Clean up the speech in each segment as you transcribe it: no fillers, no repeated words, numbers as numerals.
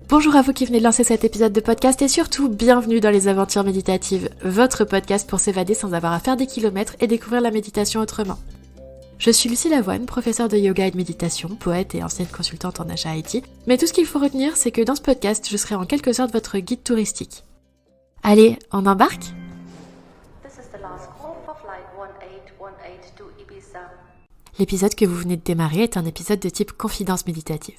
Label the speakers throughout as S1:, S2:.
S1: Bonjour à vous qui venez de lancer cet épisode de podcast et surtout bienvenue dans les Aventures Méditatives, votre podcast pour s'évader sans avoir à faire des kilomètres et découvrir la méditation autrement. Je suis Lucie Lavoine, professeure de yoga et de méditation, poète et ancienne consultante en achat IT, mais tout ce qu'il faut retenir c'est que dans ce podcast je serai en quelque sorte votre guide touristique. Allez, on embarque ? L'épisode que vous venez de démarrer est un épisode de type confidence méditative.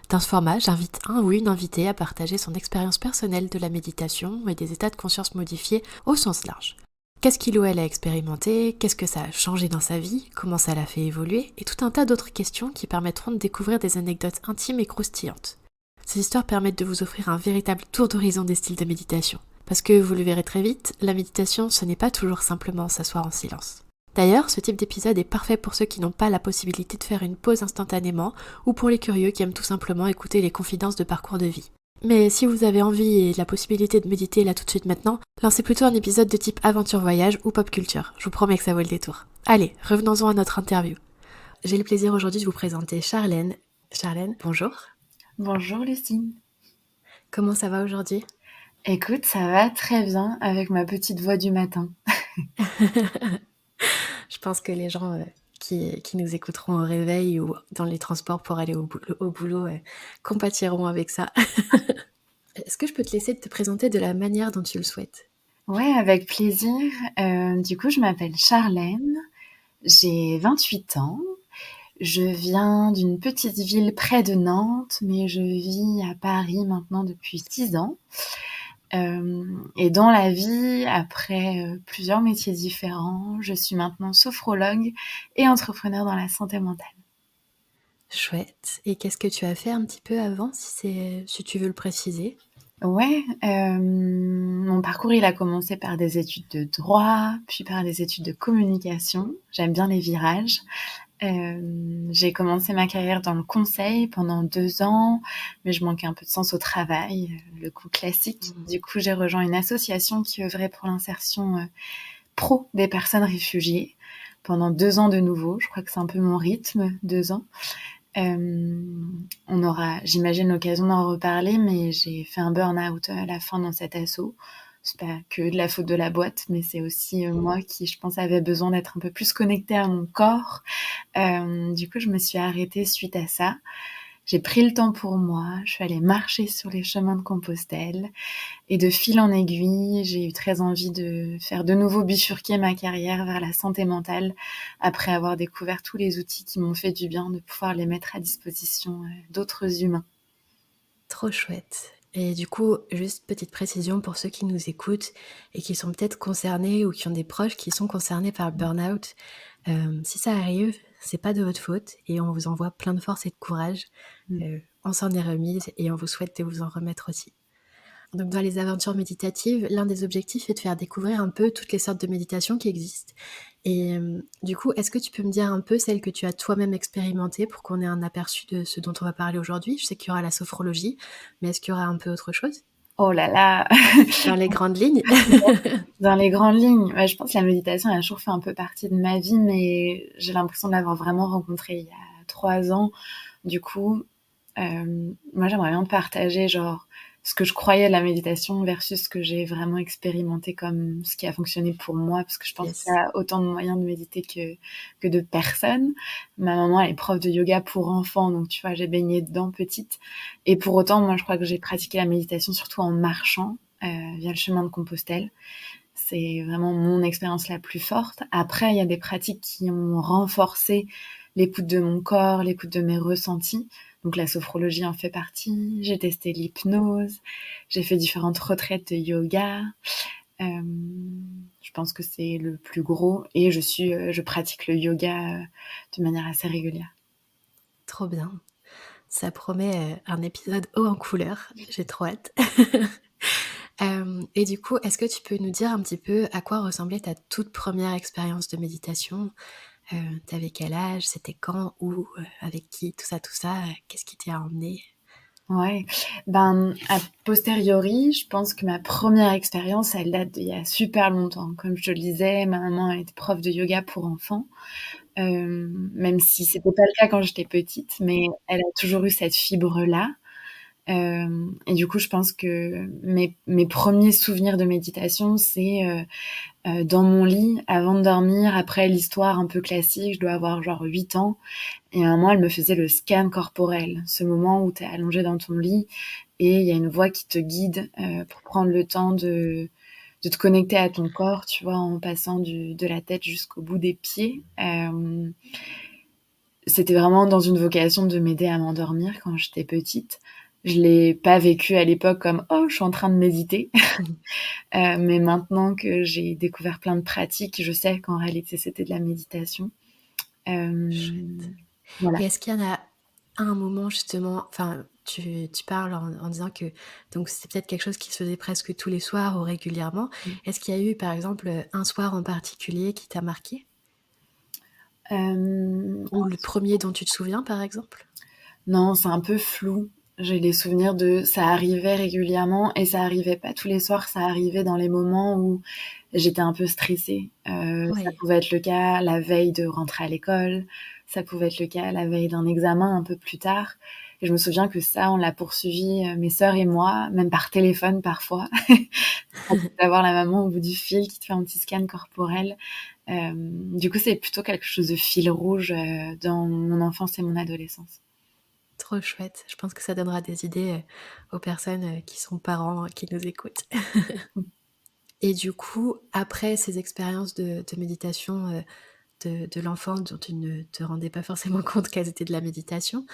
S1: Dans ce format, j'invite un ou une invitée à partager son expérience personnelle de la méditation et des états de conscience modifiés au sens large. Qu'est-ce qu'il ou elle a expérimenté, qu'est-ce que ça a changé dans sa vie, comment ça l'a fait évoluer, et tout un tas d'autres questions qui permettront de découvrir des anecdotes intimes et croustillantes. Ces histoires permettent de vous offrir un véritable tour d'horizon des styles de méditation. Parce que, vous le verrez très vite, la méditation, ce n'est pas toujours simplement s'asseoir en silence. D'ailleurs, ce type d'épisode est parfait pour ceux qui n'ont pas la possibilité de faire une pause instantanément ou pour les curieux qui aiment tout simplement écouter les confidences de parcours de vie. Mais si vous avez envie et la possibilité de méditer là tout de suite maintenant, lancez plutôt un épisode de type aventure voyage ou pop culture. Je vous promets que ça vaut le détour. Allez, revenons-en à notre interview. J'ai le plaisir aujourd'hui de vous présenter Charlène. Charlène, bonjour.
S2: Bonjour Lucie.
S1: Comment ça va aujourd'hui ?
S2: Écoute, ça va très bien avec ma petite voix du matin.
S1: Je pense que les gens qui nous écouteront au réveil ou dans les transports pour aller au boulot compatiront avec ça. Est-ce que je peux te laisser te présenter de la manière dont tu le souhaites ?
S2: Ouais, avec plaisir. Du coup, je m'appelle Charlène, j'ai 28 ans. Je viens d'une petite ville près de Nantes, mais je vis à Paris maintenant depuis 6 ans. Et dans la vie, après plusieurs métiers différents, je suis maintenant sophrologue et entrepreneur dans la santé mentale.
S1: Chouette. Et qu'est-ce que tu as fait un petit peu avant, si tu veux le préciser ?
S2: Ouais, mon parcours, il a commencé par des études de droit, puis par des études de communication. J'aime bien les virages. J'ai commencé ma carrière dans le conseil pendant 2 ans, mais je manquais un peu de sens au travail, le coup classique. Du coup, j'ai rejoint une association qui œuvrait pour l'insertion pro des personnes réfugiées pendant 2 ans de nouveau. Je crois que c'est un peu mon rythme, 2 ans. On aura, j'imagine, l'occasion d'en reparler, mais j'ai fait un burn-out à la fin dans cet asso. C'est pas que de la faute de la boîte, mais c'est aussi moi qui, je pense, avait besoin d'être un peu plus connectée à mon corps. Du coup, je me suis arrêtée suite à ça. J'ai pris le temps pour moi, je suis allée marcher sur les chemins de Compostelle et de fil en aiguille, j'ai eu très envie de faire de nouveau bifurquer ma carrière vers la santé mentale après avoir découvert tous les outils qui m'ont fait du bien, de pouvoir les mettre à disposition d'autres humains.
S1: Trop chouette. Et du coup, juste petite précision pour ceux qui nous écoutent et qui sont peut-être concernés ou qui ont des proches qui sont concernés par le burn-out, si ça arrive, c'est pas de votre faute et on vous envoie plein de force et de courage. On s'en est remise et on vous souhaite de vous en remettre aussi. Donc dans les aventures méditatives, l'un des objectifs est de faire découvrir un peu toutes les sortes de méditations qui existent. Et du coup, est-ce que tu peux me dire un peu celles que tu as toi-même expérimentées pour qu'on ait un aperçu de ce dont on va parler aujourd'hui ? Je sais qu'il y aura la sophrologie, mais est-ce qu'il y aura un peu autre chose ?
S2: Oh là là.
S1: Dans les grandes lignes.
S2: Dans les grandes lignes, ouais, je pense que la méditation elle a toujours fait un peu partie de ma vie, mais j'ai l'impression de l'avoir vraiment rencontrée il y a 3 ans. Du coup, moi j'aimerais bien te partager genre ce que je croyais de la méditation versus ce que j'ai vraiment expérimenté comme ce qui a fonctionné pour moi, parce que je pense qu'il y a autant de moyens de méditer que de personnes. Ma maman elle est prof de yoga pour enfants, donc tu vois j'ai baigné dedans petite, et pour autant moi je crois que j'ai pratiqué la méditation surtout en marchant via le chemin de Compostelle. C'est vraiment mon expérience la plus forte. Après, il y a des pratiques qui ont renforcé l'écoute de mon corps, l'écoute de mes ressentis. Donc la sophrologie en fait partie. J'ai testé l'hypnose. J'ai fait différentes retraites de yoga. Je pense que c'est le plus gros. Et je pratique le yoga de manière assez régulière.
S1: Trop bien. Ça promet un épisode haut en couleur. J'ai trop hâte. Et du coup, est-ce que tu peux nous dire un petit peu à quoi ressemblait ta toute première expérience de méditation ? T'avais quel âge ? C'était quand ? Où ? Avec qui ? Tout ça, qu'est-ce qui t'y a emmené ?
S2: Ouais, a posteriori, je pense que ma première expérience, elle date d'il y a super longtemps. Comme je te le disais, ma maman était prof de yoga pour enfants, même si c'était pas le cas quand j'étais petite, mais elle a toujours eu cette fibre-là. Et du coup, je pense que mes premiers souvenirs de méditation, c'est dans mon lit, avant de dormir, après l'histoire un peu classique, je dois avoir genre 8 ans. Et à un moment, elle me faisait le scan corporel, ce moment où tu es allongé dans ton lit et il y a une voix qui te guide pour prendre le temps de te connecter à ton corps, tu vois, en passant de la tête jusqu'au bout des pieds. C'était vraiment dans une vocation de m'aider à m'endormir quand j'étais petite. Je l'ai pas vécu à l'époque comme oh je suis en train de méditer, mais maintenant que j'ai découvert plein de pratiques, je sais qu'en réalité c'était de la méditation.
S1: Chouette.
S2: Voilà.
S1: Et est-ce qu'il y en a un moment justement, enfin, tu parles en disant que donc c'est peut-être quelque chose qui se faisait presque tous les soirs ou régulièrement. Est-ce qu'il y a eu par exemple un soir en particulier qui t'a marqué? Ou le premier dont tu te souviens par exemple?
S2: Non, c'est un peu flou. J'ai des souvenirs de ça arrivait régulièrement et ça arrivait pas tous les soirs, ça arrivait dans les moments où j'étais un peu stressée. Ça
S1: Oui,
S2: pouvait être le cas la veille de rentrer à l'école, ça pouvait être le cas la veille d'un examen un peu plus tard. Et je me souviens que ça, on l'a poursuivi, mes sœurs et moi, même par téléphone parfois. D'avoir la maman au bout du fil qui te fait un petit scan corporel. Du coup, c'est plutôt quelque chose de fil rouge dans mon enfance et mon adolescence.
S1: trop chouette. Je pense que ça donnera des idées aux personnes qui sont parents, qui nous écoutent. Et du coup, après ces expériences de méditation de l'enfant dont tu ne te rendais pas forcément compte qu'elles étaient de la méditation,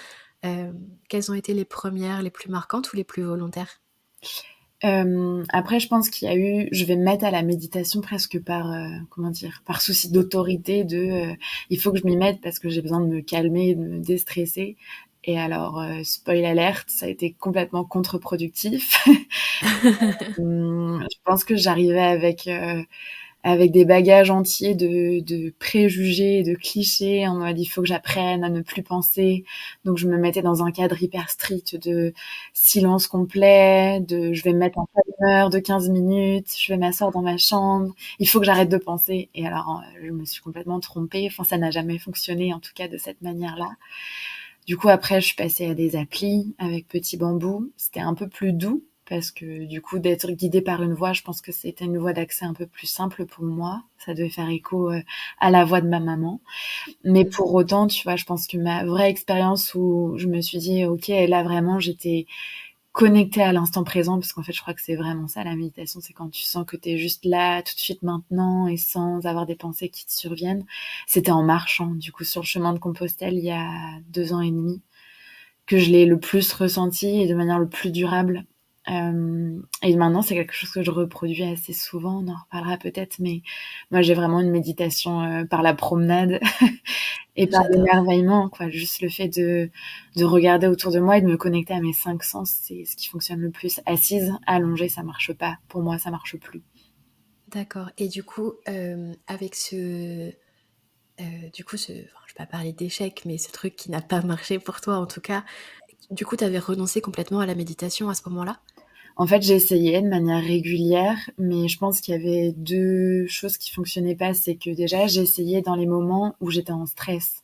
S1: quelles ont été les premières, les plus marquantes ou les plus volontaires?
S2: Après, je pense qu'il y a eu, je vais me mettre à la méditation presque par, comment dire, par souci d'autorité il faut que je m'y mette parce que j'ai besoin de me calmer, de me déstresser. Et alors, spoil alerte, ça a été complètement contre-productif. Je pense que j'arrivais avec des bagages entiers de préjugés et de clichés en mode il faut que j'apprenne à ne plus penser. Donc je me mettais dans un cadre hyper strict de silence complet, de je vais me mettre en timer de 15 minutes, je vais m'asseoir dans ma chambre, il faut que j'arrête de penser. Et alors je me suis complètement trompée, enfin ça n'a jamais fonctionné en tout cas de cette manière-là. Du coup, après, je suis passée à des applis avec Petit Bambou. C'était un peu plus doux parce que du coup, d'être guidée par une voix, je pense que c'était une voie d'accès un peu plus simple pour moi. Ça devait faire écho à la voix de ma maman. Mais pour autant, tu vois, je pense que ma vraie expérience où je me suis dit, ok, là vraiment, j'étais connecter à l'instant présent, parce qu'en fait, je crois que c'est vraiment ça, la méditation, c'est quand tu sens que tu es juste là, tout de suite maintenant, et sans avoir des pensées qui te surviennent. C'était en marchant, du coup, sur le chemin de Compostelle, il y a 2 ans et demi, que je l'ai le plus ressenti et de manière le plus durable. Et maintenant, c'est quelque chose que je reproduis assez souvent, on en reparlera peut-être, mais moi, j'ai vraiment une méditation par la promenade et par
S1: J'adore.
S2: l'émerveillement, quoi. Juste le fait de regarder autour de moi et de me connecter à mes 5 sens, c'est ce qui fonctionne le plus. Assise, allongée, ça marche pas. Pour moi, ça marche plus.
S1: D'accord. Et du coup, avec enfin, je vais pas parler d'échec, mais ce truc qui n'a pas marché pour toi en tout cas, du coup, tu avais renoncé complètement à la méditation à ce moment-là?
S2: En fait, j'ai essayé de manière régulière, mais je pense qu'il y avait 2 choses qui fonctionnaient pas. C'est que déjà, j'ai essayé dans les moments où j'étais en stress.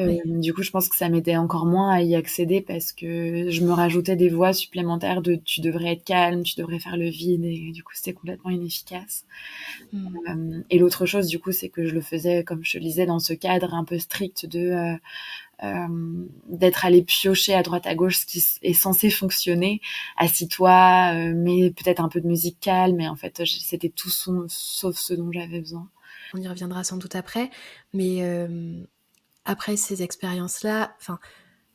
S1: Oui.
S2: Du coup, je pense que ça m'aidait encore moins à y accéder parce que je me rajoutais des voix supplémentaires de tu devrais être calme, tu devrais faire le vide et du coup, c'était complètement inefficace.
S1: Mmh.
S2: Et l'autre chose, du coup, c'est que je le faisais, comme je te le disais, dans ce cadre un peu strict d'être allé piocher à droite à gauche ce qui est censé fonctionner. Assis-toi, mets peut-être un peu de musique calme, mais en fait, c'était tout sauf ce dont j'avais besoin.
S1: On y reviendra sans doute après, mais après ces expériences-là, enfin,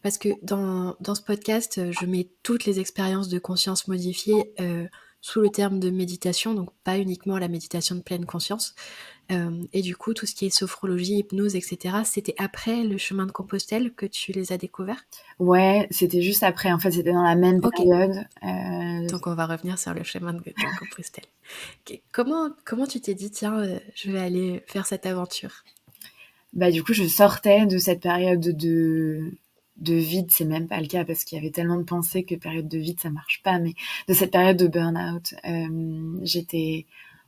S1: parce que dans ce podcast, je mets toutes les expériences de conscience modifiée sous le terme de méditation, donc pas uniquement la méditation de pleine conscience. Et du coup, tout ce qui est sophrologie, hypnose, etc., c'était après le chemin de Compostelle que tu les as découverts?
S2: Ouais, c'était juste après. En fait, c'était dans la même
S1: Ok,
S2: période.
S1: donc on va revenir sur le chemin de Compostelle. Ok. Comment tu t'es dit, tiens, je vais aller faire cette aventure?
S2: Bah, du coup, je sortais de cette période de vide. C'est même pas le cas parce qu'il y avait tellement de pensées que période de vide, ça marche pas. Mais de cette période de burn-out, j'étais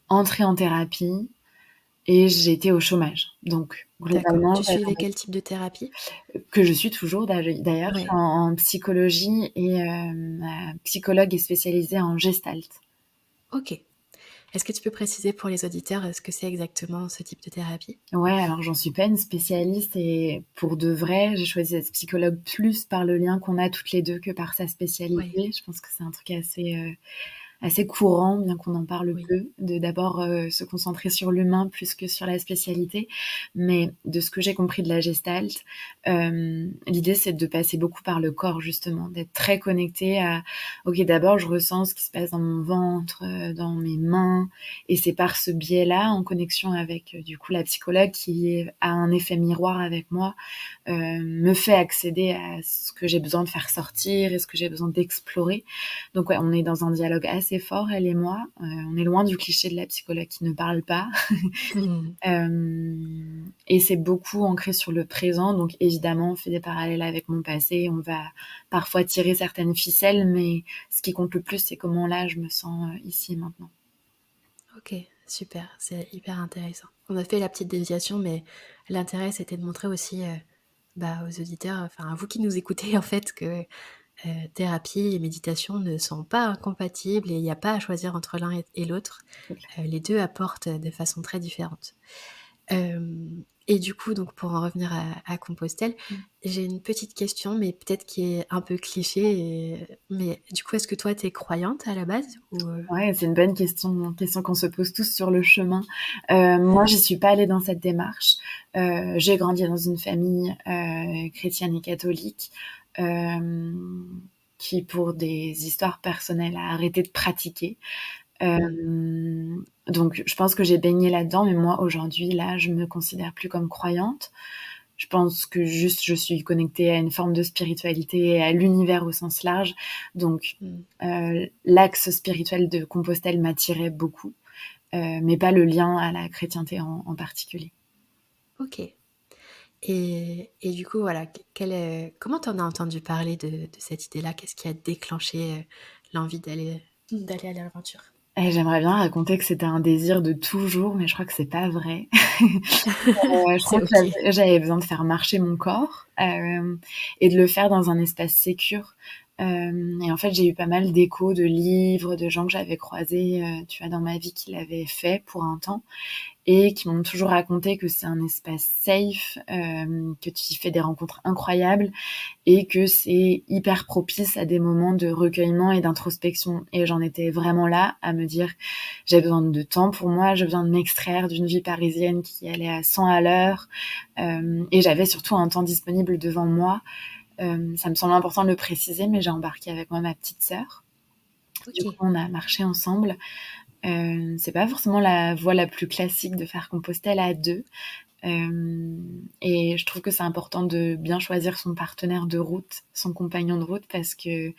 S2: entrée en thérapie. et j'étais au chômage. Donc
S1: D'accord.
S2: globalement,
S1: Tu suivais quel type de thérapie?
S2: que je suis toujours d'ailleurs, je suis
S1: Ouais.
S2: en psychologie et ma psychologue est spécialisée en gestalt.
S1: OK. Est-ce que tu peux préciser pour les auditeurs, ce que c'est exactement ce type de thérapie?
S2: Ouais, alors j'en suis pas une spécialiste et pour de vrai, j'ai choisi d'être psychologue plus par le lien qu'on a toutes les 2 que par sa
S1: Oui,
S2: spécialité. Je pense que c'est un truc assez courant, bien qu'on en parle
S1: oui,
S2: peu, de d'abord, se concentrer sur l'humain plus que sur la spécialité. Mais de ce que j'ai compris de la gestalt, l'idée c'est de passer beaucoup par le corps justement, d'être très connecté à: «OK, d'abord je ressens ce qui se passe dans mon ventre, dans mes mains» et c'est par ce biais-là, en connexion avec, du coup la psychologue a un effet miroir avec moi, me fait accéder à ce que j'ai besoin de faire sortir et ce que j'ai besoin d'explorer. Donc ouais, on est dans un dialogue assez fort, elle et moi. On est loin du cliché de la psychologue qui ne parle pas.
S1: Mmh.
S2: Et c'est beaucoup ancré sur le présent. Donc évidemment, on fait des parallèles avec mon passé. On va parfois tirer certaines ficelles, mais ce qui compte le plus, c'est comment là, je me sens ici et maintenant.
S1: OK, super, c'est hyper intéressant. On a fait la petite déviation, mais l'intérêt, c'était de montrer aussi, aux auditeurs, enfin à vous qui nous écoutez en fait que, thérapie et méditation ne sont pas incompatibles et il y a pas à choisir entre l'un et l'autre.
S2: C'est clair.
S1: Les 2 apportent de façon très différente. Et du coup, donc pour en revenir à Compostelle,
S2: Mm.
S1: j'ai une petite question, mais peut-être qui est un peu cliché mais du coup, est-ce que toi, tu es croyante à la base ou?
S2: Ouais, c'est une bonne question qu'on se pose tous sur le chemin. Moi, j'y suis pas allée dans cette démarche. J'ai grandi dans une famille chrétienne et catholique qui, pour des histoires personnelles, a arrêté de pratiquer.
S1: Mmh.
S2: Donc, je pense que j'ai baigné là-dedans, mais moi, aujourd'hui, là, je me considère plus comme croyante. Je pense que juste je suis connectée à une forme de spiritualité et à l'univers au sens large. Donc,
S1: Mmh.
S2: l'axe spirituel de Compostelle m'attirait beaucoup, mais pas le lien à la chrétienté en particulier.
S1: OK. Et du coup, voilà, comment tu en as entendu parler de cette idée-là? Qu'est-ce qui a déclenché, l'envie d'aller à l'aventure?
S2: Et j'aimerais bien raconter que c'était un désir de toujours, mais je crois que c'est pas vrai. Je crois
S1: C'est
S2: que
S1: OK.
S2: j'avais besoin de faire marcher mon corps, et de le faire dans un espace sécure. Et en fait, j'ai eu pas mal d'échos de livres, de gens que j'avais croisés, tu vois, dans ma vie qui l'avaient fait pour un temps et qui m'ont toujours raconté que c'est un espace safe, que tu y fais des rencontres incroyables et que c'est hyper propice à des moments de recueillement et d'introspection. Et j'en étais vraiment là à me dire, j'ai besoin de temps pour moi, j'ai besoin de m'extraire d'une vie parisienne qui allait à 100 à l'heure, et j'avais surtout un temps disponible devant moi. Ça me semble important de le préciser, mais j'ai embarqué avec moi ma petite sœur. Du coup,
S1: OK.
S2: on a marché ensemble. C'est pas forcément la voie la plus classique de faire Compostelle à deux. Et je trouve que c'est important de bien choisir son partenaire de route, son compagnon de route, parce que le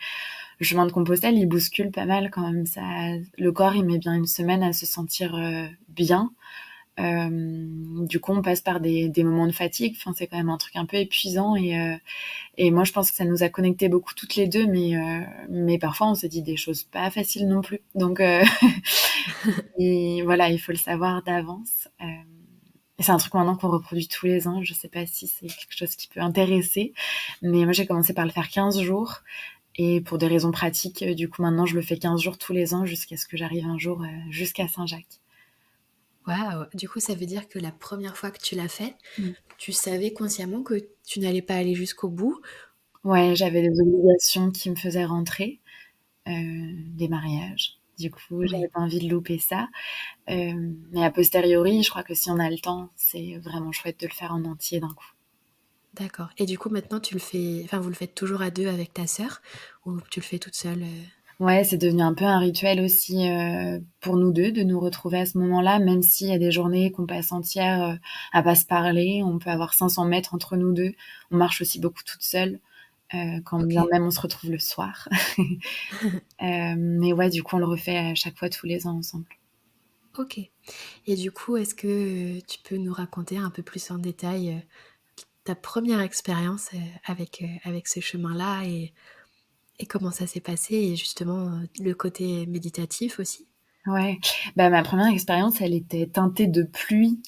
S2: chemin de Compostelle, il bouscule pas mal quand même. Ça, le corps, il met bien une semaine à se sentir bien. Du coup, on passe par des moments de fatigue. Enfin, c'est quand même un truc un peu épuisant. Et moi, je pense que ça nous a connectés beaucoup toutes les deux, mais parfois, on se dit des choses pas faciles non plus. Donc, et voilà, il faut le savoir d'avance. Et c'est un truc maintenant qu'on reproduit tous les ans. Je sais pas si c'est quelque chose qui peut intéresser, mais moi j'ai commencé par le faire 15 jours. Et pour des raisons pratiques, du coup maintenant je le fais 15 jours tous les ans jusqu'à ce que j'arrive un jour jusqu'à Saint-Jacques.
S1: Waouh! Du coup, ça veut dire que la première fois que tu l'as fait,
S2: Mm.
S1: tu savais consciemment que tu n'allais pas aller jusqu'au bout?
S2: Ouais, j'avais des obligations qui me faisaient rentrer, des mariages. Du coup, j'avais
S1: Oui,
S2: pas envie de louper ça. Mais a posteriori, je crois que si on a le temps, c'est vraiment chouette de le faire en entier d'un coup.
S1: d'accord. Et du coup, maintenant, vous le faites toujours à 2 avec ta sœur ou tu le fais toute seule?
S2: Ouais, c'est devenu un peu un rituel aussi, pour nous 2 de nous retrouver à ce moment-là, même s'il y a des journées qu'on passe entières, à pas se parler. On peut avoir 500 mètres entre nous 2. On marche aussi beaucoup toutes seules, quand bien
S1: OK.
S2: même on se retrouve le soir. Mais ouais, du coup, on le refait à chaque fois tous les ans ensemble.
S1: OK. Et du coup, est-ce que, tu peux nous raconter un peu plus en détail, ta première expérience, avec ce chemin-là et comment ça s'est passé et justement, le côté méditatif aussi?
S2: Ouais. Bah, ma première expérience, elle était teintée de pluie.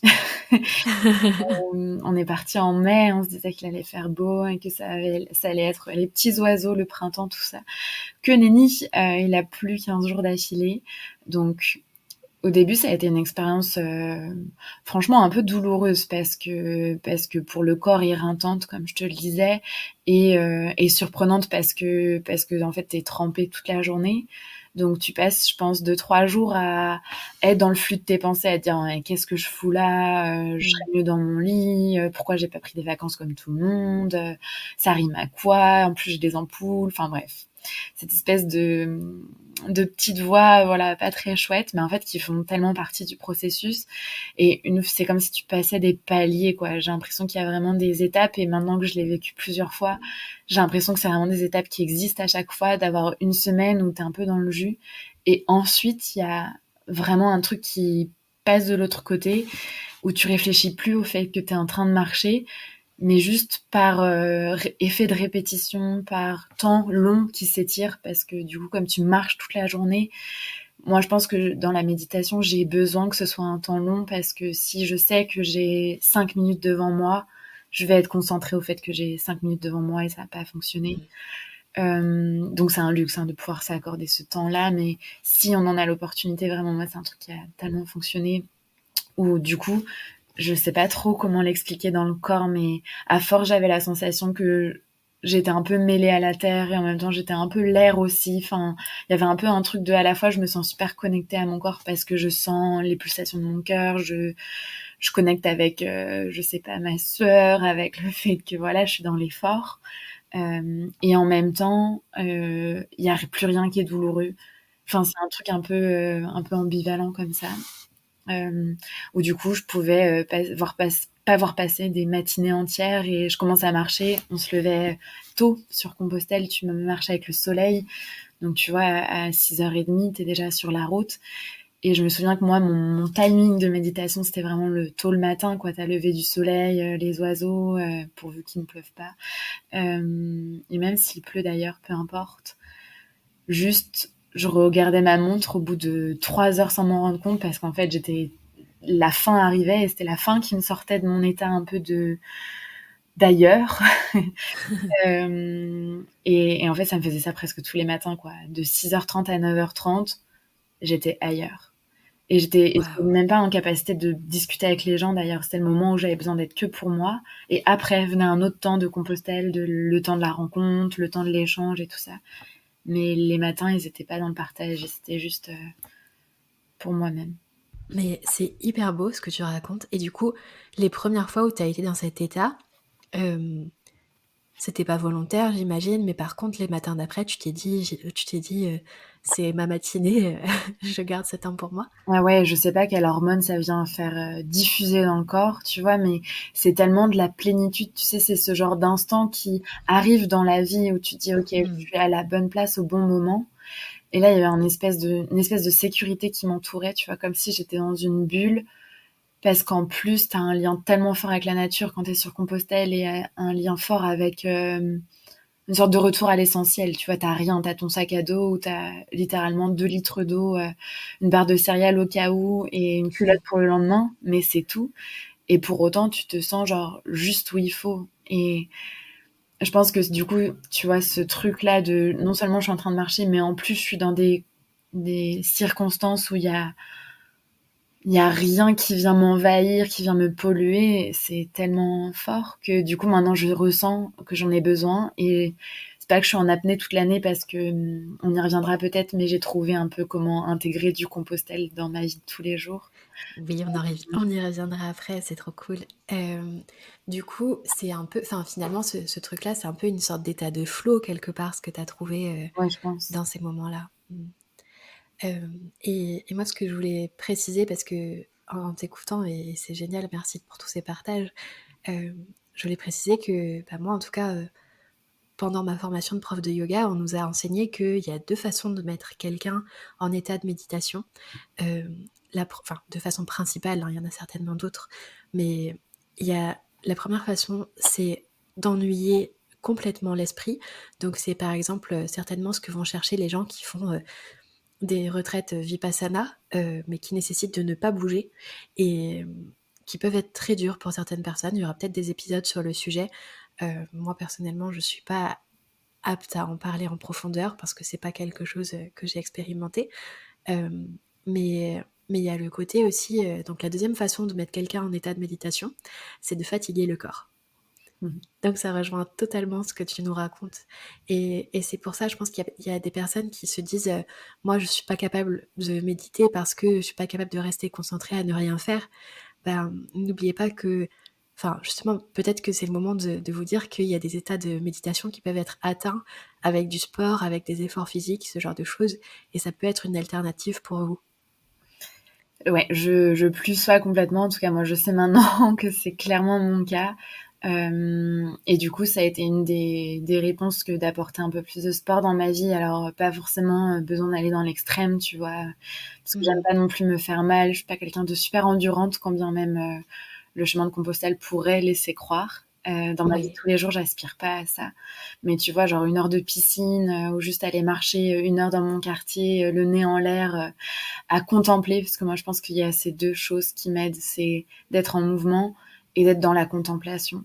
S2: On est parti en mai, on se disait qu'il allait faire beau et que ça allait être les petits oiseaux, le printemps, tout ça. Que nenni, il a plu 15 jours d'affilée. Donc, au début, ça a été une expérience franchement un peu douloureuse parce que pour le corps éreintante, comme je te le disais, et surprenante parce que en fait, t'es trempé toute la journée. Donc tu passes, je pense, 2-3 jours à être dans le flux de tes pensées, à te dire «Ouais, qu'est-ce que je fous là? Je serais
S1: Mmh.
S2: mieux dans mon lit. Pourquoi j'ai pas pris des vacances comme tout le monde? Ça rime à quoi? En plus j'ai des ampoules». Enfin bref, cette espèce de petites voix, voilà, pas très chouettes, mais en fait qui font tellement partie du processus. Et c'est comme si tu passais des paliers, quoi. J'ai l'impression qu'il y a vraiment des étapes, et maintenant que je l'ai vécu plusieurs fois, j'ai l'impression que c'est vraiment des étapes qui existent à chaque fois, d'avoir une semaine où t'es un peu dans le jus, et ensuite il y a vraiment un truc qui passe de l'autre côté, où tu réfléchis plus au fait que t'es en train de marcher, mais juste par effet de répétition, par temps long qui s'étire, parce que du coup, comme tu marches toute la journée, moi je pense que dans la méditation, j'ai besoin que ce soit un temps long, parce que si je sais que j'ai 5 minutes devant moi, je vais être concentrée au fait que j'ai 5 minutes devant moi et ça va pas fonctionner. Donc c'est un luxe, hein, de pouvoir s'accorder ce temps-là, mais si on en a l'opportunité, vraiment, moi c'est un truc qui a tellement fonctionné, où du coup, je sais pas trop comment l'expliquer dans le corps, mais à force, j'avais la sensation que j'étais un peu mêlée à la terre et en même temps, j'étais un peu l'air aussi. Enfin, il y avait un peu un truc de, à la fois, je me sens super connectée à mon corps parce que je sens les pulsations de mon cœur, je connecte avec, je sais pas, ma sueur, avec le fait que voilà, je suis dans l'effort. Et en même temps, il y a plus rien qui est douloureux. Enfin, c'est un truc un peu ambivalent comme ça, où du coup je pouvais pas voir passer des matinées entières, et je commençais à marcher, on se levait tôt sur Compostelle, tu marches avec le soleil, donc tu vois à 6h30 t'es déjà sur la route, et je me souviens que moi mon timing de méditation c'était vraiment le tôt le matin, quoi, t'as levé du soleil, les oiseaux, pourvu qu'il ne pleuve pas, et même s'il pleut d'ailleurs, peu importe, juste je regardais ma montre au bout de 3 heures sans m'en rendre compte, parce qu'en fait la fin arrivait et c'était la fin qui me sortait de mon état un peu de d'ailleurs. Et en fait ça me faisait ça presque tous les matins, quoi. De 6h30 à 9h30 j'étais ailleurs, et j'étais
S1: Waouh!
S2: même pas en capacité de discuter avec les gens, d'ailleurs. C'était le moment où j'avais besoin d'être que pour moi, et après venait un autre temps de Compostelle, le temps de la rencontre, le temps de l'échange et tout ça. Mais les matins, ils étaient pas dans le partage, c'était juste pour moi-même.
S1: Mais c'est hyper beau ce que tu racontes et du coup, les premières fois où tu as été dans cet état, hem, c'était pas volontaire j'imagine, mais par contre les matins d'après «C'est ma matinée, je garde ce temps pour moi»?
S2: Ah ouais, je sais pas quelle hormone ça vient faire diffuser dans le corps, tu vois, mais c'est tellement de la plénitude, tu sais, c'est ce genre d'instant qui arrive dans la vie où tu te dis ok, je
S1: Mmh.
S2: suis à la bonne place au bon moment. Et là, il y avait une espèce de sécurité qui m'entourait, tu vois, comme si j'étais dans une bulle, parce qu'en plus, t'as un lien tellement fort avec la nature quand t'es sur Compostelle, et un lien fort avec une sorte de retour à l'essentiel. Tu vois, t'as rien, t'as ton sac à dos où t'as littéralement 2 litres d'eau, une barre de céréales au cas où et une culotte pour le lendemain, mais c'est tout. Et pour autant, tu te sens genre juste où il faut. Et je pense que du coup, tu vois, ce truc-là de non seulement je suis en train de marcher, mais en plus je suis dans des circonstances où il y a rien qui vient m'envahir, qui vient me polluer. C'est tellement fort que du coup maintenant je ressens que j'en ai besoin, et c'est pas que je suis en apnée toute l'année parce que on y reviendra peut-être, mais j'ai trouvé un peu comment intégrer du Compostelle dans ma vie de tous les jours.
S1: Oui, on y reviendra après, c'est trop cool. Du coup, c'est un peu enfin, finalement, ce truc-là, c'est un peu une sorte d'état de flow quelque part, ce que tu as trouvé,
S2: Ouais, je pense.
S1: dans ces moments-là. Mmh. Et moi, ce que je voulais préciser parce qu'en t'écoutant et c'est génial, merci pour tous ces partages, je voulais préciser que, bah, moi, en tout cas, pendant ma formation de prof de yoga, on nous a enseigné qu'il y a 2 façons de mettre quelqu'un en état de méditation. Enfin, de façon principale, hein, il y en a certainement d'autres, mais il y a la première façon, c'est d'ennuyer complètement l'esprit. Donc c'est par exemple, certainement ce que vont chercher les gens qui font, des retraites Vipassana, mais qui nécessitent de ne pas bouger et qui peuvent être très dures pour certaines personnes. Il y aura peut-être des épisodes sur le sujet. Moi, personnellement, je suis pas apte à en parler en profondeur parce que c'est pas quelque chose que j'ai expérimenté. Euh, mais il y a le côté aussi, donc la deuxième façon de mettre quelqu'un en état de méditation, c'est de fatiguer le corps.
S2: Mhm.
S1: Donc ça rejoint totalement ce que tu nous racontes. Et c'est pour ça, je pense qu'il y a des personnes qui se disent, moi je suis pas capable de méditer parce que je suis pas capable de rester concentrée à ne rien faire. Ben, n'oubliez pas que, enfin justement, peut-être que c'est le moment de vous dire qu'il y a des états de méditation qui peuvent être atteints avec du sport, avec des efforts physiques, ce genre de choses, et ça peut être une alternative pour vous.
S2: Ouais, je plus sois complètement. En tout cas, moi, je sais maintenant que c'est clairement mon cas. Et du coup, ça a été une des réponses que d'apporter un peu plus de sport dans ma vie. Alors, pas forcément besoin d'aller dans l'extrême, tu vois, parce que j'aime
S1: Mhm.
S2: pas non plus me faire mal. Je suis pas quelqu'un de super endurante, quand bien même le chemin de Compostelle pourrait laisser croire. Dans ma vie de
S1: Oui,
S2: tous les jours, j'aspire pas à ça. Mais tu vois, genre 1 heure de piscine ou juste aller marcher 1 heure dans mon quartier, le nez en l'air, à contempler, parce que moi je pense qu'il y a ces deux choses qui m'aident, c'est d'être en mouvement et d'être dans la contemplation.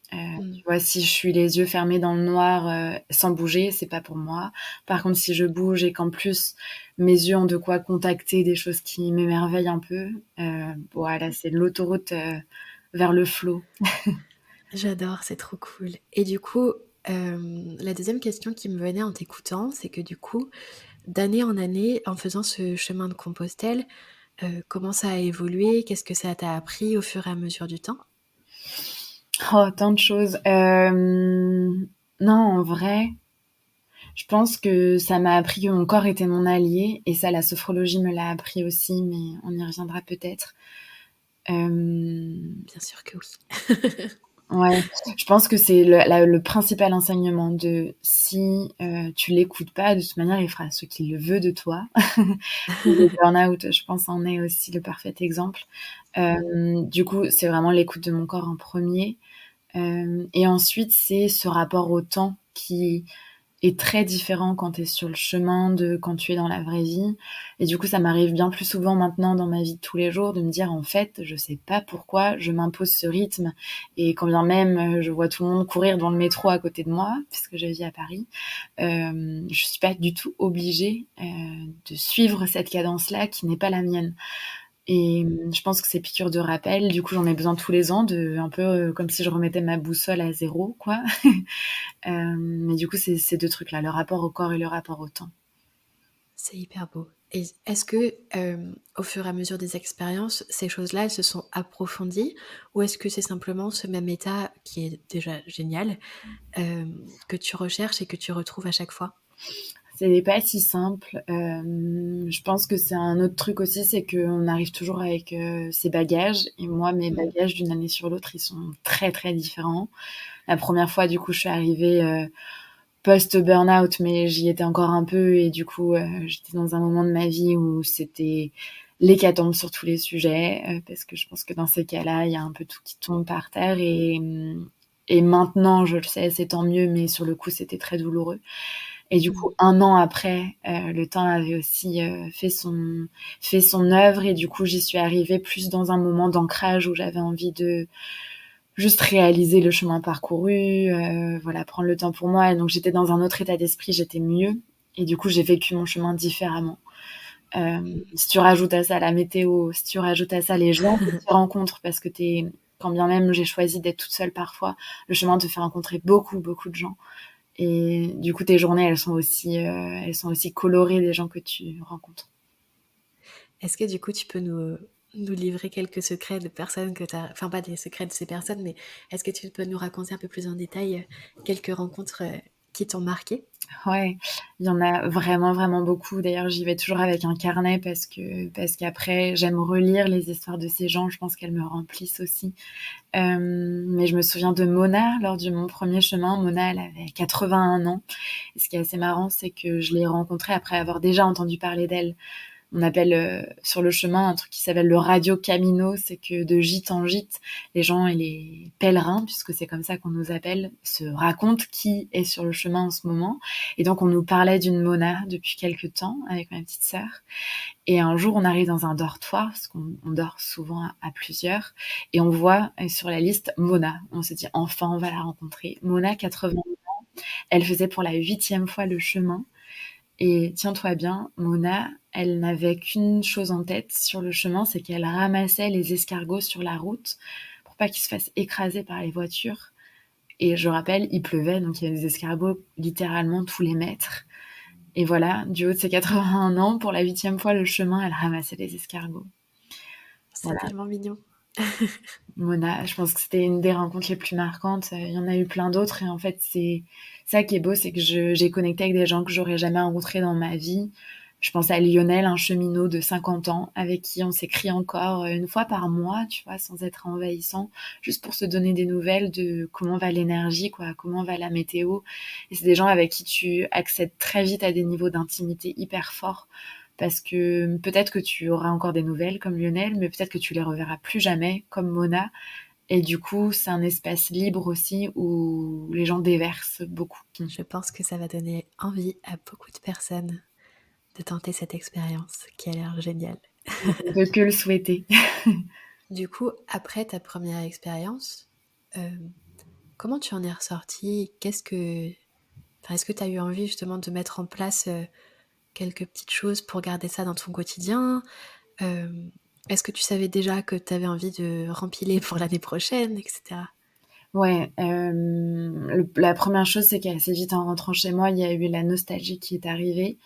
S2: Tu
S1: mhm.
S2: vois, si je suis les yeux fermés dans le noir sans bouger, c'est pas pour moi. Par contre, si je bouge et qu'en plus mes yeux ont de quoi contacter des choses qui m'émerveillent un peu, voilà, c'est l'autoroute vers le flot.
S1: J'adore, c'est trop cool. Et du coup, la deuxième question qui me venait en t'écoutant, c'est que du coup, d'année en année, en faisant ce chemin de Compostelle, comment ça a évolué? Qu'est-ce que ça t'a appris au fur et à mesure du temps?
S2: Oh, tant de choses. Non, en vrai, je pense que ça m'a appris que mon corps était mon allié, et ça, la sophrologie me l'a appris aussi, mais on y reviendra peut-être.
S1: Bien sûr que oui.
S2: Ouais, je pense que c'est le principal enseignement de si tu l'écoutes pas, de toute manière, il fera ce qu'il veut de toi. Le burn-out, je pense, en est aussi le parfait exemple.
S1: Mhm.
S2: Du coup, c'est vraiment l'écoute de mon corps en premier. Et ensuite, c'est ce rapport au temps qui est très différent quand tu es sur le chemin de quand tu es dans la vraie vie. Et du coup, ça m'arrive bien plus souvent maintenant dans ma vie de tous les jours de me dire, en fait, je sais pas pourquoi je m'impose ce rythme. Et quand bien même je vois tout le monde courir dans le métro à côté de moi, puisque je vis à Paris, je suis pas du tout obligée de suivre cette cadence-là qui n'est pas la mienne. Et je pense que c'est piqûre de rappel. Du coup, j'en ai besoin tous les ans, de un peu comme si je remettais ma boussole à zéro, quoi. Mais du coup, c'est ces deux trucs-là, le rapport au corps et le rapport au temps.
S1: C'est hyper beau. Et est-ce que, au fur et à mesure des expériences, ces choses-là, elles se sont approfondies ou est-ce que c'est simplement ce même état qui est déjà génial, que tu recherches et que tu retrouves à chaque fois?
S2: C'est pas si simple. Je pense que c'est un autre truc aussi, c'est qu'on arrive toujours avec ses bagages. Et moi, mes
S1: Mmh.
S2: bagages d'une année sur l'autre, ils sont très très différents. La première fois, du coup, je suis arrivée post-burnout, mais j'y étais encore un peu. Et du coup, j'étais dans un moment de ma vie où c'était l'hécatombe sur tous les sujets. Parce que je pense que dans ces cas-là, il y a un peu tout qui tombe par terre. Et maintenant, je le sais, c'est tant mieux, mais sur le coup, c'était très douloureux. Et du coup,
S1: Mmh.
S2: 1 an après, le temps avait aussi fait son œuvre. Et du coup, j'y suis arrivée plus dans un moment d'ancrage où j'avais envie de juste réaliser le chemin parcouru, voilà, prendre le temps pour moi. Et donc, j'étais dans un autre état d'esprit, j'étais mieux. Et du coup, j'ai vécu mon chemin différemment. Si tu rajoutes à ça la météo, si tu rajoutes à ça les gens que tu rencontres, parce que quand bien même j'ai choisi d'être toute seule parfois, le chemin te fait rencontrer beaucoup, beaucoup de gens. Et du coup, tes journées, elles sont aussi colorées des gens que tu rencontres.
S1: Est-ce que du coup, tu peux nous livrer quelques secrets de personnes que tu as, enfin pas des secrets de ces personnes, mais est-ce que tu peux nous raconter un peu plus en détail quelques rencontres qui t'ont marqué?
S2: Ouais, il y en a vraiment, vraiment beaucoup. D'ailleurs, j'y vais toujours avec un carnet parce qu'après, j'aime relire les histoires de ces gens. Je pense qu'elles me remplissent aussi. Mais je me souviens de Mona lors de mon premier chemin. Mona, elle avait 81 ans. Et ce qui est assez marrant, c'est que je l'ai rencontrée après avoir déjà entendu parler d'elle. on appelle sur le chemin un truc qui s'appelle le Radio Camino, c'est que de gîte en gîte, les gens et les pèlerins, puisque c'est comme ça qu'on nous appelle, se racontent qui est sur le chemin en ce moment. Et donc on nous parlait d'une Mona depuis quelques temps avec ma petite sœur. Et un jour, on arrive dans un dortoir, parce qu'on dort souvent à plusieurs, et on voit sur la liste Mona. On se dit, enfin, on va la rencontrer. Mona, 80 ans, elle faisait pour la 8e fois le chemin. Et tiens-toi bien, Mona, elle n'avait qu'une chose en tête sur le chemin, c'est qu'elle ramassait les escargots sur la route pour pas qu'ils se fassent écraser par les voitures. Et je rappelle, il pleuvait, donc il y avait des escargots littéralement tous les mètres. Et voilà, du haut de ses 81 ans, pour la 8e fois le chemin, elle ramassait les escargots.
S1: C'est
S2: Voilà,
S1: tellement mignon.
S2: Mona, je pense que c'était une des rencontres les plus marquantes. Il y en a eu plein d'autres et en fait, c'est ça qui est beau, c'est que j'ai connecté avec des gens que j'aurais jamais rencontrés dans ma vie. Je pense à Lionel, un cheminot de 50 ans, avec qui on s'écrit encore une fois par mois, tu vois, sans être envahissant, juste pour se donner des nouvelles de comment va l'énergie, quoi, comment va la météo. Et c'est des gens avec qui tu accèdes très vite à des niveaux d'intimité hyper forts. Parce que peut-être que tu auras encore des nouvelles comme Lionel, mais peut-être que tu les reverras plus jamais comme Mona. Et du coup, c'est un espace libre aussi où les gens déversent beaucoup.
S1: Je pense que ça va donner envie à beaucoup de personnes de tenter cette expérience qui a l'air géniale.
S2: On peut que le souhaiter.
S1: Du coup, après ta première expérience, comment tu en es ressortie? Est-ce que tu as eu envie justement de mettre en place quelques petites choses pour garder ça dans ton quotidien? Euh, Est-ce que tu savais déjà que tu avais envie de rempiler pour l'année prochaine, etc.
S2: Ouais, la première chose, c'est qu'assez vite en rentrant chez moi, il y a eu la nostalgie qui est arrivée.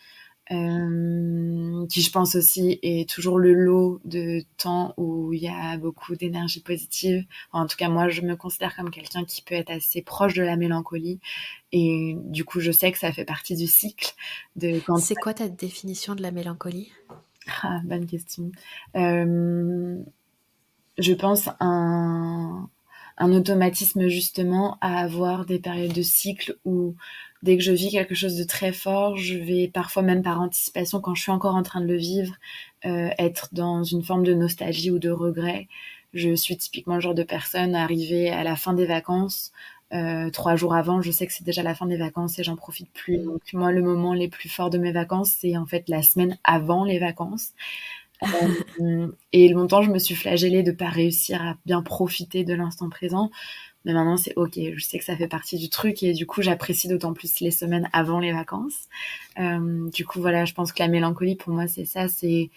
S2: Qui je pense aussi est toujours le lot de temps où il y a beaucoup d'énergie positive. En tout cas, moi, je me considère comme quelqu'un qui peut être assez proche de la mélancolie. Et du coup, je sais que ça fait partie du cycle de quand...
S1: C'est quoi ta définition de la mélancolie?
S2: Ah, bonne question. Euh, je pense un automatisme justement à avoir des périodes de cycle où dès que je vis quelque chose de très fort, je vais parfois même par anticipation, quand je suis encore en train de le vivre, être dans une forme de nostalgie ou de regret. Je suis typiquement le genre de personne arrivée à la fin des vacances. 3 jours avant, je sais que c'est déjà la fin des vacances et j'en profite plus. Donc moi, le moment les plus forts de mes vacances, c'est en fait la semaine avant les vacances. Et longtemps, je me suis flagellée de pas réussir à bien profiter de l'instant présent. Mais maintenant, c'est OK. Je sais que ça fait partie du truc et du coup, j'apprécie d'autant plus les semaines avant les vacances. Du coup, voilà, je pense que la mélancolie, pour moi, c'est ça. C'est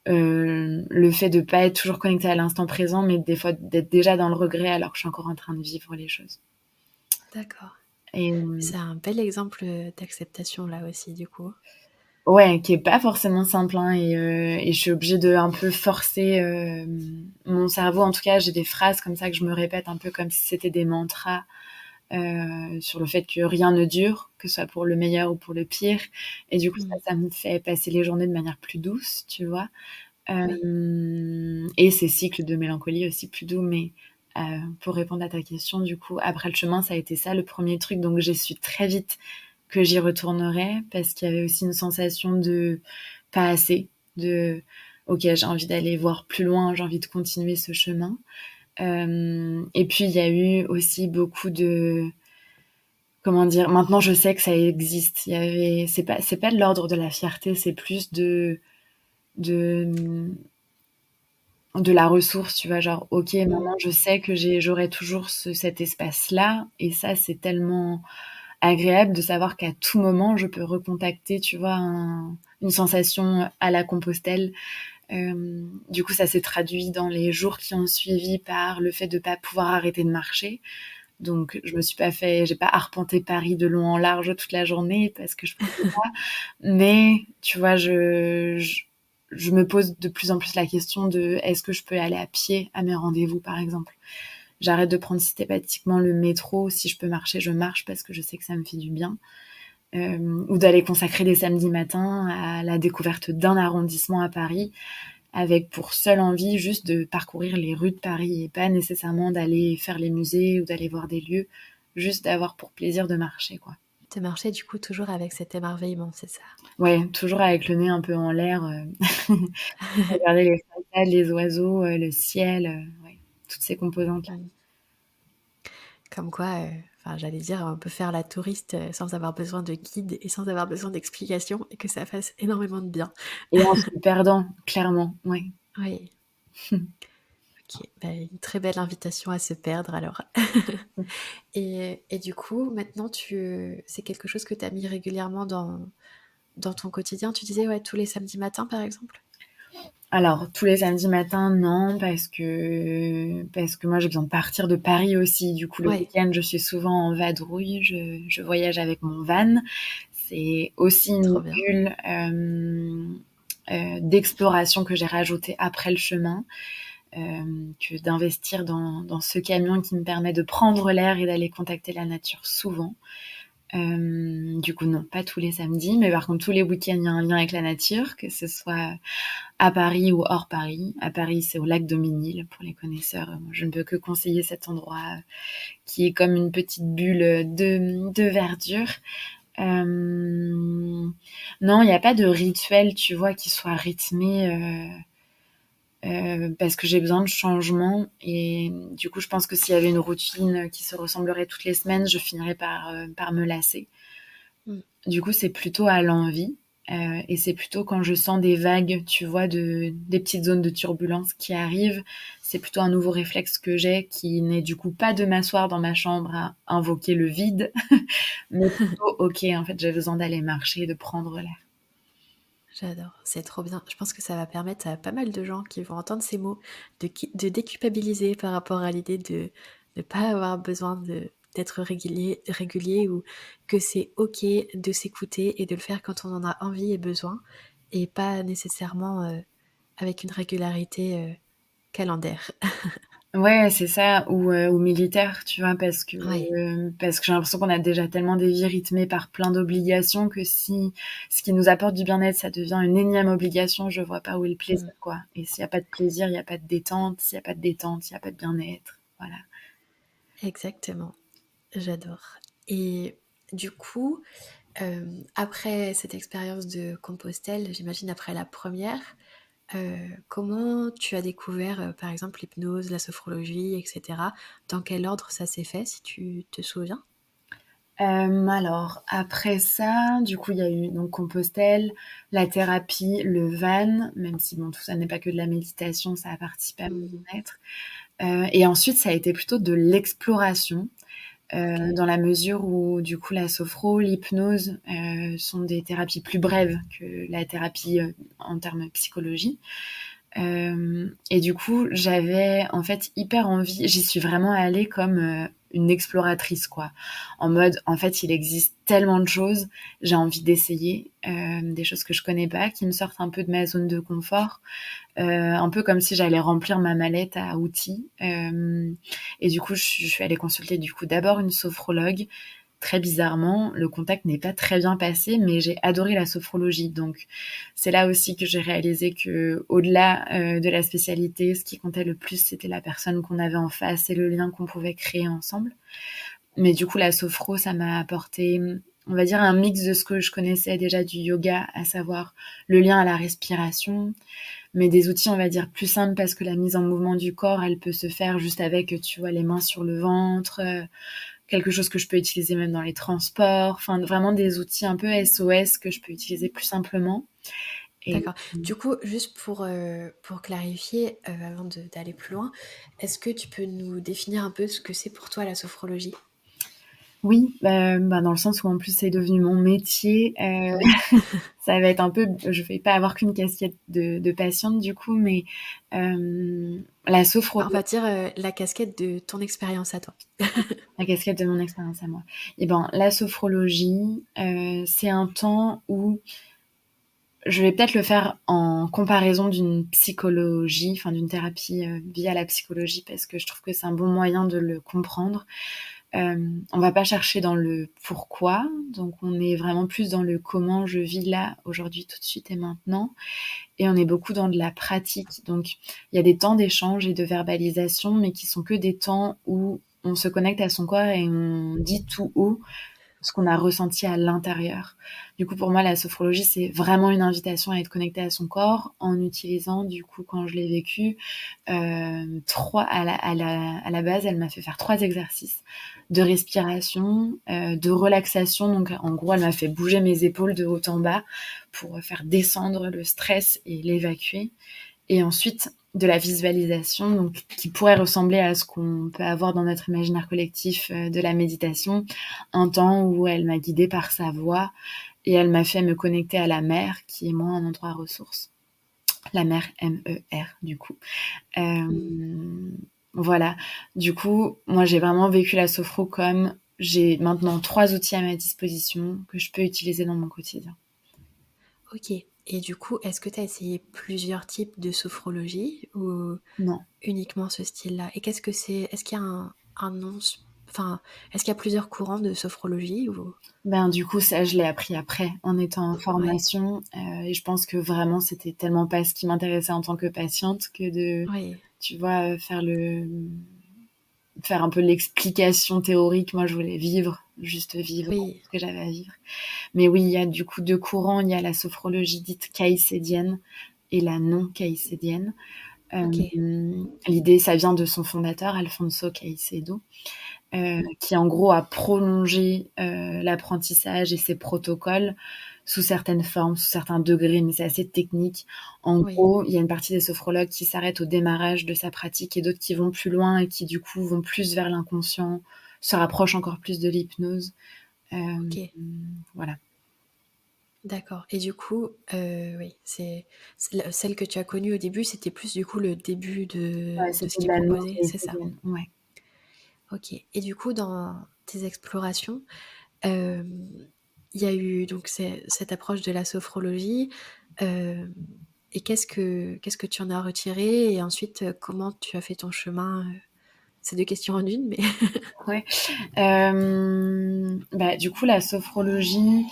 S2: le fait de pas être toujours connecté à l'instant présent, mais des fois d'être déjà dans le regret alors que je suis encore en train de vivre les choses.
S1: D'accord.
S2: Et
S1: C'est un bel exemple d'acceptation là aussi, du coup.
S2: ouais, qui est pas forcément simple, hein, et je suis obligée de un peu forcer mon cerveau. En tout cas, j'ai des phrases comme ça que je me répète un peu comme si c'était des mantras sur le fait que rien ne dure, que ce soit pour le meilleur ou pour le pire. Et du coup,
S1: Mm.
S2: ça me fait passer les journées de manière plus douce, tu vois.
S1: Oui.
S2: Et ces cycles de mélancolie aussi plus doux. Mais pour répondre à ta question, du coup, après le chemin, ça a été ça le premier truc. Donc j'ai su très vite que j'y retournerais parce qu'il y avait aussi une sensation de pas assez, de ok, j'ai envie d'aller voir plus loin, j'ai envie de continuer ce chemin. Et puis il y a eu aussi beaucoup de comment dire, maintenant je sais que ça existe. Il y avait, c'est pas de l'ordre de la fierté, c'est plus de de la ressource, tu vois, genre ok,
S1: Mm.
S2: maintenant je sais que j'aurai toujours cet espace-là, et ça c'est tellement agréable de savoir qu'à tout moment je peux recontacter, tu vois, une sensation à la Compostelle. Du coup, ça s'est traduit dans les jours qui ont suivi par le fait de pas pouvoir arrêter de marcher. Donc, j'ai pas arpenté Paris de long en large toute la journée parce que je pouvais pas. Mais, tu vois, je me pose de plus en plus la question de est-ce que je peux aller à pied à mes rendez-vous, par exemple. J'arrête de prendre systématiquement le métro. Si je peux marcher, je marche parce que je sais que ça me fait du bien. Ou d'aller consacrer des samedis matins à la découverte d'un arrondissement à Paris avec pour seule envie juste de parcourir les rues de Paris et pas nécessairement d'aller faire les musées ou d'aller voir des lieux, juste d'avoir pour plaisir de marcher, quoi.
S1: Tu marchais du coup toujours avec cet émerveillement, c'est ça?
S2: Ouais, toujours avec le nez un peu en l'air, regarder les façades, les oiseaux, le ciel, ouais, toutes ces composantes-là.
S1: Mmh. Comme quoi, enfin j'allais dire, on peut faire la touriste, sans avoir besoin de guide et sans avoir besoin d'explications et que ça fasse énormément de bien.
S2: Et en se perdant, clairement, ouais.
S1: Oui, OK, bah, une très belle invitation à se perdre alors. Et du coup, maintenant c'est quelque chose que tu as mis régulièrement dans ton quotidien? Tu disais, ouais, tous les samedis matins, par exemple?
S2: Alors, tous les samedis matins, non, parce que moi, j'ai besoin de partir de Paris aussi. Du coup, le
S1: Ouais,
S2: week-end, je suis souvent en vadrouille, je voyage avec mon van. C'est aussi une
S1: trop bien.
S2: bulle, d'exploration que j'ai rajoutée après le chemin, que d'investir dans ce camion qui me permet de prendre l'air et d'aller contacter la nature souvent. Du coup, non, pas tous les samedis, mais par contre, tous les week-ends, il y a un lien avec la nature, que ce soit à Paris ou hors Paris. À Paris, c'est au lac Daumesnil, pour les connaisseurs. Je ne peux que conseiller cet endroit qui est comme une petite bulle de verdure. Non, il n'y a pas de rituel, tu vois, qui soit rythmé. Parce que j'ai besoin de changement et du coup je pense que s'il y avait une routine qui se ressemblerait toutes les semaines, je finirais par me lasser.
S1: Mmh.
S2: Du coup c'est plutôt à l'envie et c'est plutôt quand je sens des vagues, tu vois, des petites zones de turbulence qui arrivent, c'est plutôt un nouveau réflexe que j'ai qui n'est du coup pas de m'asseoir dans ma chambre à invoquer le vide, mais plutôt ok en fait j'ai besoin d'aller marcher, de prendre l'air.
S1: J'adore, c'est trop bien. Je pense que ça va permettre à pas mal de gens qui vont entendre ces mots de déculpabiliser par rapport à l'idée de ne pas avoir besoin d'être régulier ou que c'est OK de s'écouter et de le faire quand on en a envie et besoin et pas nécessairement, avec une régularité, calendaire.
S2: Ouais, c'est ça ou militaire, tu vois?
S1: Ouais.
S2: Parce que j'ai l'impression qu'on a déjà tellement des vies rythmées par plein d'obligations que si ce qui nous apporte du bien-être, ça devient une énième obligation, je vois pas où est le plaisir,
S1: Mmh.
S2: quoi. Et s'il y a pas de plaisir, il y a pas de détente. S'il y a pas de détente, il y a pas de bien-être. Voilà.
S1: Exactement, j'adore et du coup, après cette expérience de Compostelle, j'imagine après la première. Comment tu as découvert, par exemple, l'hypnose, la sophrologie et cetera? Dans quel ordre ça s'est fait, si tu te souviens?
S2: Alors après ça, du coup, il y a eu donc Compostelle, la thérapie, le van, même si bon, tout ça n'est pas que de la méditation, ça a participé à mon
S1: Mmh.
S2: bien-être. Et ensuite, ça a été plutôt de l'exploration.
S1: OK.
S2: Dans la mesure où du coup la sophro, l'hypnose, sont des thérapies plus brèves que la thérapie, en termes psychologie. Et du coup, j'avais en fait hyper envie j'y suis vraiment allée comme, une exploratrice quoi. En mode, en fait, il existe tellement de choses, j'ai envie d'essayer, des choses que je connais pas, qui me sortent un peu de ma zone de confort. Un peu comme si j'allais remplir ma mallette à outils. Et du coup, je suis allée consulter du coup d'abord une sophrologue. Très bizarrement, le contact n'est pas très bien passé, mais j'ai adoré la sophrologie. Donc, c'est là aussi que j'ai réalisé que, au-delà de la spécialité, ce qui comptait le plus, c'était la personne qu'on avait en face et le lien qu'on pouvait créer ensemble. Mais du coup, la sophro, ça m'a apporté, on va dire, un mix de ce que je connaissais déjà du yoga, à savoir le lien à la respiration, mais des outils, on va dire, plus simples parce que la mise en mouvement du corps, elle peut se faire juste avec, tu vois, les mains sur le ventre, quelque chose que je peux utiliser même dans les transports, enfin vraiment des outils un peu SOS que je peux utiliser plus simplement. Et
S1: D'accord. Du coup, juste pour clarifier, avant d'aller plus loin, est-ce que tu peux nous définir un peu ce que c'est pour toi la sophrologie?
S2: oui, bah, dans le sens où en plus c'est devenu mon métier,
S1: Oui.
S2: ça va être un peu, je vais pas avoir qu'une casquette de patiente du coup, mais la
S1: On
S2: sophrologie,
S1: va dire, la casquette de ton expérience à toi.
S2: la casquette de mon expérience à moi. Et ben la sophrologie, c'est un temps où je vais peut-être le faire en comparaison d'une psychologie, enfin d'une thérapie via la psychologie, parce que je trouve que c'est un bon moyen de le comprendre. On va pas chercher dans le pourquoi, donc on est vraiment plus dans le comment je vis là, aujourd'hui, tout de suite et maintenant, et on est beaucoup dans de la pratique. Donc il y a des temps d'échange et de verbalisation, mais qui sont que des temps où on se connecte à son corps et on dit tout haut ce qu'on a ressenti à l'intérieur. Du coup, pour moi, la sophrologie, c'est vraiment une invitation à être connecté à son corps en utilisant, du coup, quand je l'ai vécu, à la base, elle m'a fait faire 3 exercices de respiration, de relaxation. Donc, en gros, elle m'a fait bouger mes épaules de haut en bas pour faire descendre le stress et l'évacuer. Et ensuite, de la visualisation, donc qui pourrait ressembler à ce qu'on peut avoir dans notre imaginaire collectif de la méditation, un temps où elle m'a guidée par sa voix et elle m'a fait me connecter à la mer, qui est moi un endroit ressource. La mer, M-E-R, du coup.
S1: Mm.
S2: Voilà. Du coup, moi, j'ai vraiment vécu la sophro comme j'ai maintenant 3 outils à ma disposition que je peux utiliser dans mon quotidien.
S1: Ok. Et du coup, est-ce que tu as essayé plusieurs types de sophrologie ou
S2: Non.
S1: uniquement ce style-là? Et qu'est-ce que c'est? Est-ce qu'il y a un nom, enfin, est-ce qu'il y a plusieurs courants de sophrologie ou...
S2: Ben, du coup, ça, je l'ai appris après, en étant en
S1: Ouais,
S2: formation. Et je pense que vraiment, c'était tellement pas ce qui m'intéressait en tant que patiente que de,
S1: ouais,
S2: tu vois, faire un peu l'explication théorique. Moi, je voulais vivre, juste vivre
S1: oui,
S2: ce que j'avais à vivre. Mais oui, il y a du coup 2 courants. Il y a la sophrologie dite caïcédienne et la non caïcédienne.
S1: ok,
S2: L'idée, ça vient de son fondateur, Alfonso Caicedo, qui en gros a prolongé l'apprentissage et ses protocoles sous certaines formes, sous certains degrés, mais c'est assez technique. En
S1: oui,
S2: gros, il y a une partie des sophrologues qui s'arrêtent au démarrage de sa pratique et d'autres qui vont plus loin et qui du coup vont plus vers l'inconscient, se rapprochent encore plus de l'hypnose. Euh,
S1: ok,
S2: voilà.
S1: d'accord. Et du coup, oui, celle que tu as connue au début, c'était plus du coup le début
S2: Ouais,
S1: de ce
S2: c'était de
S1: qui est
S2: la non
S1: proposé, c'est ça?
S2: caïcédienne. Ouais.
S1: Ok. Et du coup, dans tes explorations, euh, il y a eu donc cette approche de la sophrologie. euh, et qu'est-ce que tu en as retiré? Et ensuite, comment tu as fait ton chemin? C'est deux questions en une, mais
S2: Ouais. Bah, du coup, la sophrologie,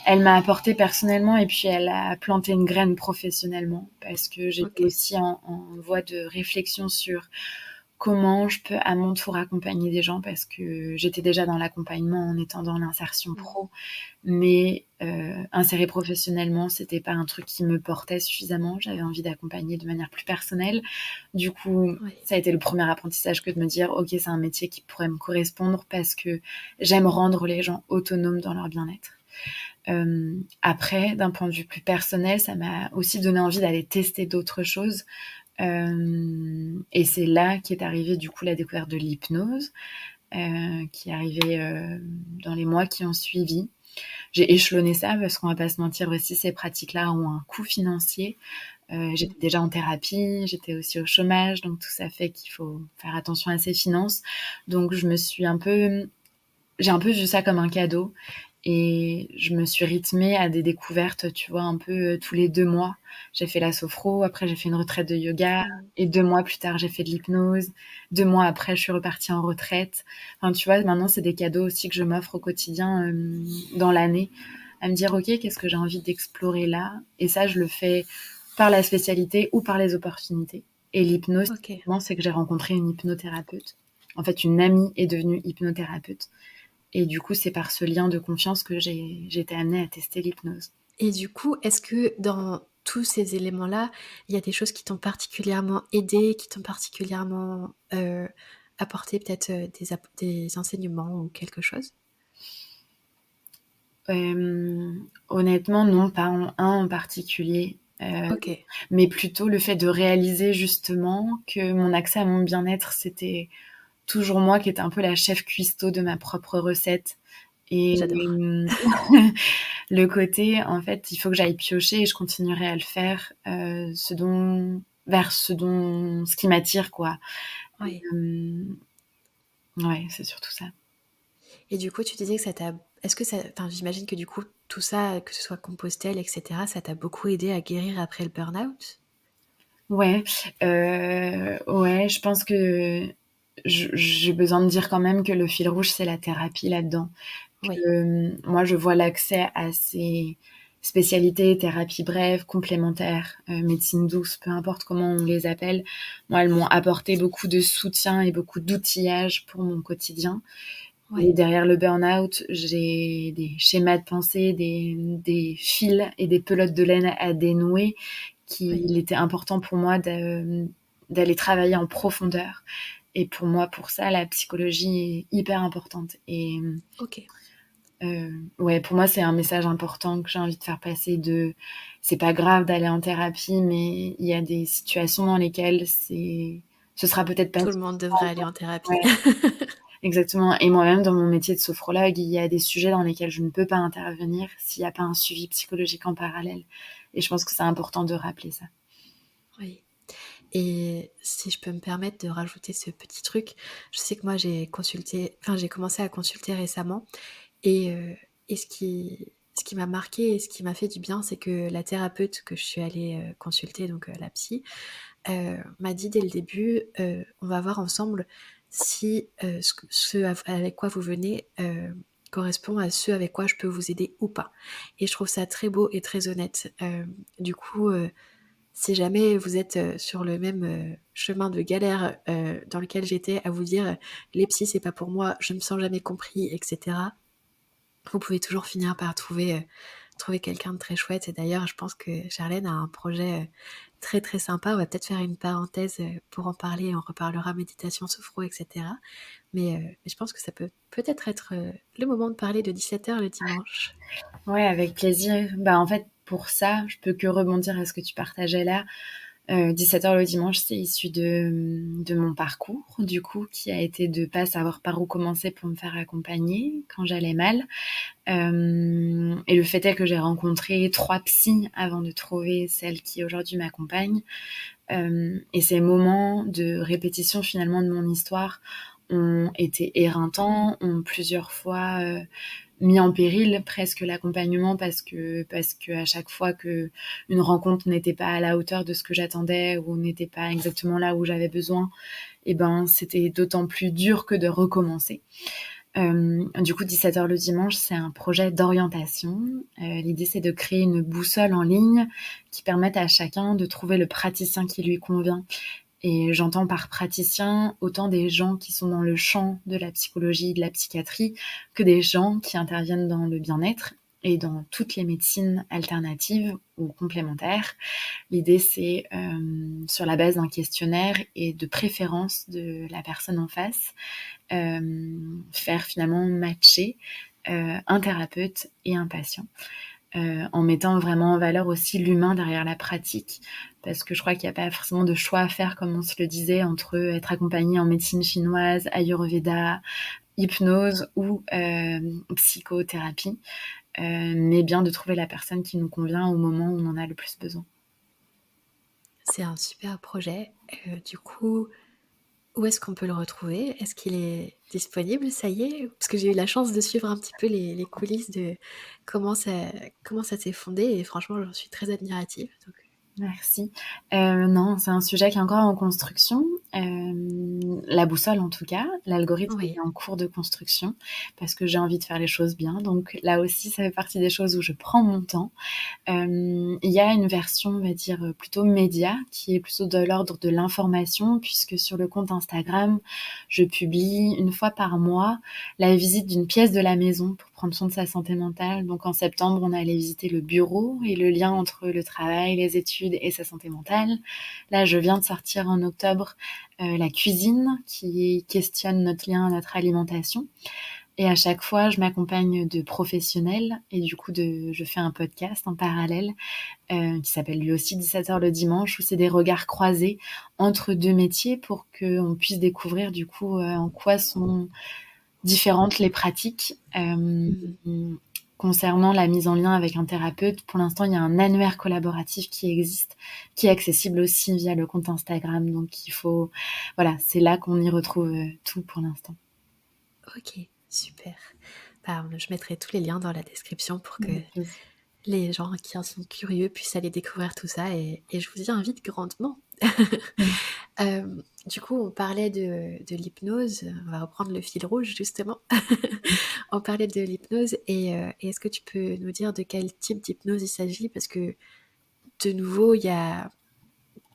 S2: elle m'a apporté personnellement et puis elle a planté une graine professionnellement parce que j'étais
S1: ok.
S2: aussi en voie de réflexion sur comment je peux à mon tour accompagner des gens parce que j'étais déjà dans l'accompagnement en étant dans l'insertion
S1: Mm.
S2: pro, mais insérer professionnellement, c'était pas un truc qui me portait suffisamment. J'avais envie d'accompagner de manière plus personnelle. Du coup,
S1: Ouais.
S2: ça a été le premier apprentissage que de me dire, ok, c'est un métier qui pourrait me correspondre parce que j'aime rendre les gens autonomes dans leur bien-être. Après, d'un point de vue plus personnel, ça m'a aussi donné envie d'aller tester d'autres choses. Et c'est là qu'est arrivée du coup la découverte de l'hypnose, qui est arrivée dans les mois qui ont suivi. J'ai échelonné ça parce qu'on va pas se mentir aussi, ces pratiques-là ont un coût financier.
S1: Mm.
S2: J'étais déjà en thérapie, j'étais aussi au chômage, donc tout ça fait qu'il faut faire attention à ses finances. Donc j'ai un peu vu ça comme un cadeau et je me suis rythmée à des découvertes, tu vois, un peu tous les 2 mois. J'ai fait la sophro, après j'ai fait une retraite de yoga
S1: Mm.
S2: et 2 mois plus tard j'ai fait de l'hypnose. 2 mois après je suis repartie en retraite. Enfin, tu vois, maintenant c'est des cadeaux aussi que je m'offre au quotidien dans l'année, à me dire ok, qu'est-ce que j'ai envie d'explorer là. Et ça, je le fais par la spécialité ou par les opportunités. Et l'hypnose,
S1: Ok.
S2: typiquement, c'est que j'ai rencontré une hypnothérapeute. En fait, une amie est devenue hypnothérapeute. Et du coup, c'est par ce lien de confiance que j'ai été amenée à tester l'hypnose.
S1: Et du coup, est-ce que dans tous ces éléments-là, il y a des choses qui t'ont particulièrement aidé, qui t'ont particulièrement apporté peut-être des enseignements ou quelque chose?
S2: Honnêtement, non, pas un en particulier.
S1: Ok,
S2: Mais plutôt le fait de réaliser justement que mon accès à mon bien-être, c'était toujours moi qui étais un peu la chef cuistot de ma propre recette. Et
S1: j'adore.
S2: le côté, en fait, il faut que j'aille piocher et je continuerai à le faire, ce qui m'attire, quoi.
S1: Ouais.
S2: Euh, ouais, c'est surtout ça.
S1: Et du coup, tu disais que ça t'a... Est-ce que ça... Enfin, j'imagine que du coup, tout ça, que ce soit Compostelle, etc., ça t'a beaucoup aidé à guérir après le burn-out?
S2: Ouais, ouais, je pense que j'ai besoin de dire quand même que le fil rouge, c'est la thérapie là-dedans. Que,
S1: Oui.
S2: moi, je vois l'accès à ces spécialités, thérapie brève, complémentaire, médecine douce, peu importe comment on les appelle. Moi, elles m'ont apporté beaucoup de soutien et beaucoup d'outillage pour mon quotidien. Et
S1: Ouais,
S2: derrière le burn-out, j'ai des schémas de pensée, des fils et des pelotes de laine à dénouer
S1: oui,
S2: qu'il était important pour moi d'aller travailler en profondeur. Et pour moi, pour ça, la psychologie est hyper importante. Et
S1: ok.
S2: ouais, pour moi, c'est un message important que j'ai envie de faire passer de c'est pas grave d'aller en thérapie, mais il y a des situations dans lesquelles ce sera peut-être pas
S1: Tout le monde devrait aller
S2: suffisant.
S1: en thérapie.
S2: Ouais, exactement. Et moi-même, dans mon métier de sophrologue, il y a des sujets dans lesquels je ne peux pas intervenir s'il n'y a pas un suivi psychologique en parallèle. Et je pense que c'est important de rappeler ça.
S1: Oui. Et si je peux me permettre de rajouter ce petit truc, je sais que moi j'ai commencé à consulter récemment et, ce qui m'a marqué et ce qui m'a fait du bien, c'est que la thérapeute que je suis allée consulter, donc la psy, m'a dit dès le début, on va voir ensemble si avec quoi vous venez correspond à ce avec quoi je peux vous aider ou pas. Et je trouve ça très beau et très honnête. Du coup, si jamais vous êtes sur le même chemin de galère dans lequel j'étais, à vous dire les psys c'est pas pour moi, je me sens jamais compris, etc. Vous pouvez toujours finir par trouver quelqu'un de très chouette. Et d'ailleurs, je pense que Charlène a un projet très très sympa. On va peut-être faire une parenthèse pour en parler. On reparlera méditation, sophro, etc. Mais je pense que ça peut peut-être être le moment de parler de 17h le dimanche.
S2: Ouais, avec plaisir. Bah, en fait, pour ça, je peux que rebondir à ce que tu partageais là. 17h le dimanche, c'est issu de mon parcours, du coup, qui a été de pas savoir par où commencer pour me faire accompagner quand j'allais mal. Et le fait est que j'ai rencontré 3 psys avant de trouver celle qui aujourd'hui m'accompagne. Et ces moments de répétition finalement de mon histoire ont été éreintants, ont plusieurs fois mis en péril presque l'accompagnement parce que à chaque fois que une rencontre n'était pas à la hauteur de ce que j'attendais ou n'était pas exactement là où j'avais besoin, et ben c'était d'autant plus dur que de recommencer. Du coup, 17h le dimanche, c'est un projet d'orientation. L'idée, c'est de créer une boussole en ligne qui permette à chacun de trouver le praticien qui lui convient. Et j'entends par praticien autant des gens qui sont dans le champ de la psychologie, de la psychiatrie, que des gens qui interviennent dans le bien-être et dans toutes les médecines alternatives ou complémentaires. L'idée, c'est sur la base d'un questionnaire et de préférence de la personne en face, faire finalement matcher un thérapeute et un patient. En mettant vraiment en valeur aussi l'humain derrière la pratique, parce que je crois qu'il n'y a pas forcément de choix à faire, comme on se le disait, entre être accompagné en médecine chinoise, ayurveda, hypnose ou psychothérapie, mais bien de trouver la personne qui nous convient au moment où on en a le plus besoin.
S1: C'est un super projet. Du coup, où est-ce qu'on peut le retrouver? Est-ce qu'il est disponible? Ça y est? Parce que j'ai eu la chance de suivre un petit peu les coulisses de comment ça, comment ça s'est fondé et franchement, j'en suis très admirative. Donc,
S2: Merci. Non, c'est un sujet qui est encore en construction. La boussole, en tout cas. L'algorithme est
S1: oui,
S2: en cours de construction parce que j'ai envie de faire les choses bien. Donc là aussi, ça fait partie des choses où je prends mon temps. Il y a une version, on va dire, plutôt média, qui est plutôt de l'ordre de l'information, puisque sur le compte Instagram, je publie une fois par mois la visite d'une pièce de la maison pour prendre soin de sa santé mentale. Donc en septembre, on allait visiter le bureau et le lien entre le travail, les études et sa santé mentale. Là, je viens de sortir en octobre la cuisine, qui questionne notre lien à notre alimentation. Et à chaque fois, je m'accompagne de professionnels et du coup, je fais un podcast en parallèle qui s'appelle lui aussi 17h le dimanche, où c'est des regards croisés entre deux métiers pour qu'on puisse découvrir du coup en quoi sont différentes les pratiques.
S1: mhm.
S2: Concernant la mise en lien avec un thérapeute, pour l'instant, il y a un annuaire collaboratif qui existe, qui est accessible aussi via le compte Instagram. Donc, voilà, c'est là qu'on y retrouve tout pour l'instant.
S1: Ok, super. Bah, je mettrai tous les liens dans la description pour que
S2: Avec plaisir.
S1: les gens qui en sont curieux puissent aller découvrir tout ça et je vous y invite grandement. Du coup, on parlait de l'hypnose. On va reprendre le fil rouge, justement. On parlait de l'hypnose et est-ce que tu peux nous dire de quel type d'hypnose il s'agit? Parce que, de nouveau, il y a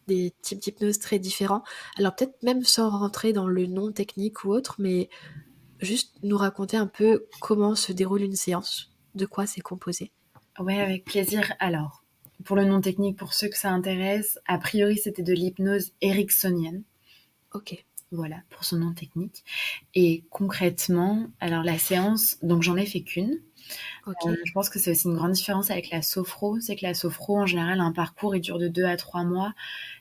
S1: des types d'hypnose très différents. Alors peut-être même sans rentrer dans le nom technique ou autre, mais juste nous raconter un peu comment se déroule une séance, de quoi c'est composé?
S2: Ouais, avec plaisir. Alors, pour le nom technique, pour ceux que ça intéresse, a priori, c'était de l'hypnose ericksonienne.
S1: Ok,
S2: Voilà, pour son nom technique. Et concrètement, alors la séance, donc j'en ai fait qu'une.
S1: ok,
S2: Je pense que c'est aussi une grande différence avec la sophro, c'est que la sophro, en général, a un parcours, il dure de 2 à 3 mois.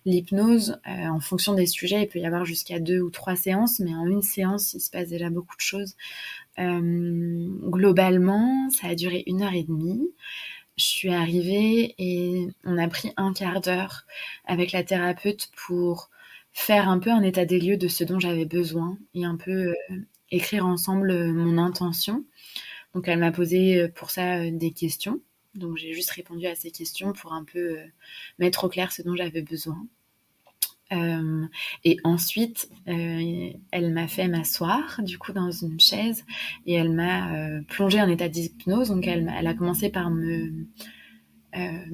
S2: L'hypnose, en fonction des sujets, il peut y avoir jusqu'à 2 ou 3 séances, mais en une séance, il se passe déjà beaucoup de choses. Globalement, ça a duré 1 heure et demie. Je suis arrivée et on a pris un quart d'heure avec la thérapeute pour faire un peu un état des lieux de ce dont j'avais besoin et un peu écrire ensemble mon intention. Donc elle m'a posé pour ça des questions. Donc j'ai juste répondu à ces questions pour un peu mettre au clair ce dont j'avais besoin. Et ensuite, elle m'a fait m'asseoir du coup dans une chaise et elle m'a plongée en état d'hypnose. Donc elle a commencé par me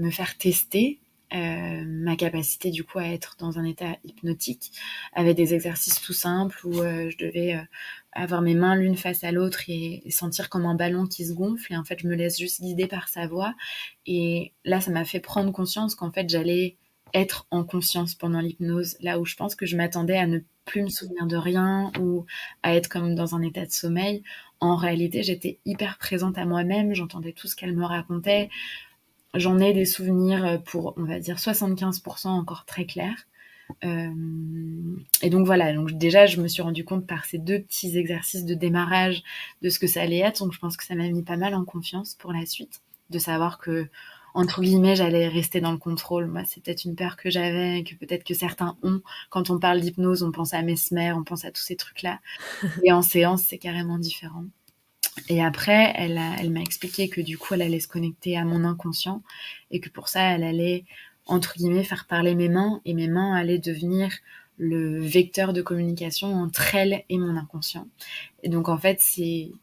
S2: faire tester ma capacité du coup à être dans un état hypnotique avec des exercices tout simples où je devais avoir mes mains l'une face à l'autre et sentir comme un ballon qui se gonfle et en fait je me laisse juste guider par sa voix et là ça m'a fait prendre conscience qu'en fait j'allais être en conscience pendant l'hypnose là où je pense que je m'attendais à ne plus me souvenir de rien ou à être comme dans un état de sommeil. En réalité, j'étais hyper présente à moi-même, j'entendais tout ce qu'elle me racontait, j'en ai des souvenirs pour, on va dire, 75% encore très clairs. Euh, et donc voilà, donc déjà je me suis rendu compte par ces 2 petits exercices de démarrage de ce que ça allait être, donc je pense que ça m'a mis pas mal en confiance pour la suite, de savoir que, entre guillemets, j'allais rester dans le contrôle. Moi, c'est peut-être une peur que j'avais, que peut-être que certains ont. Quand on parle d'hypnose, on pense à Mesmer, on pense à tous ces trucs-là. Et en séance, c'est carrément différent. Et après, elle m'a expliqué que du coup, elle allait se connecter à mon inconscient et que pour ça, elle allait, entre guillemets, faire parler mes mains et mes mains allaient devenir le vecteur de communication entre elle et mon inconscient. Et donc, en fait, c'est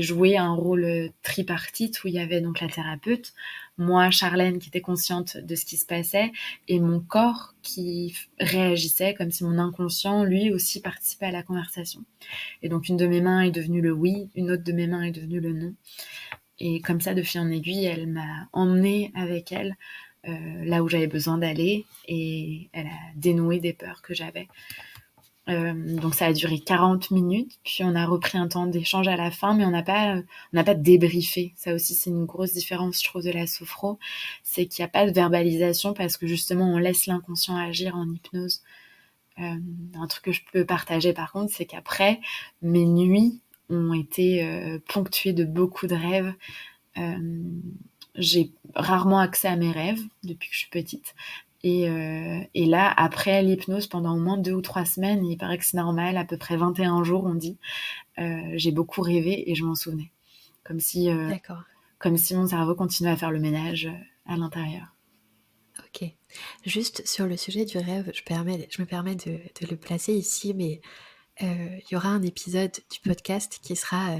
S2: jouer un rôle tripartite où il y avait donc la thérapeute, moi, Charlène, qui était consciente de ce qui se passait, et mon corps qui réagissait comme si mon inconscient, lui aussi, participait à la conversation. Et donc une de mes mains est devenue le oui, une autre de mes mains est devenue le non. Et comme ça, de fil en aiguille, elle m'a emmenée avec elle là où j'avais besoin d'aller et elle a dénoué des peurs que j'avais. Donc ça a duré 40 minutes, puis on a repris un temps d'échange à la fin, mais on n'a pas débriefé. Ça aussi, c'est une grosse différence, je trouve, de la sophro, c'est qu'il n'y a pas de verbalisation parce que justement, on laisse l'inconscient agir en hypnose. Un truc que je peux partager par contre, c'est qu'après, mes nuits ont été ponctuées de beaucoup de rêves. Euh, j'ai rarement accès à mes rêves depuis que je suis petite. Et là, après l'hypnose, pendant au moins 2 ou 3 semaines, il paraît que c'est normal, à peu près 21 jours, on dit, j'ai beaucoup rêvé et je m'en souvenais. Comme si, euh,
S1: d'accord.
S2: comme si mon cerveau continuait à faire le ménage à l'intérieur.
S1: Ok. Juste sur le sujet du rêve, je me permets de le placer ici, mais il y aura un épisode du podcast qui sera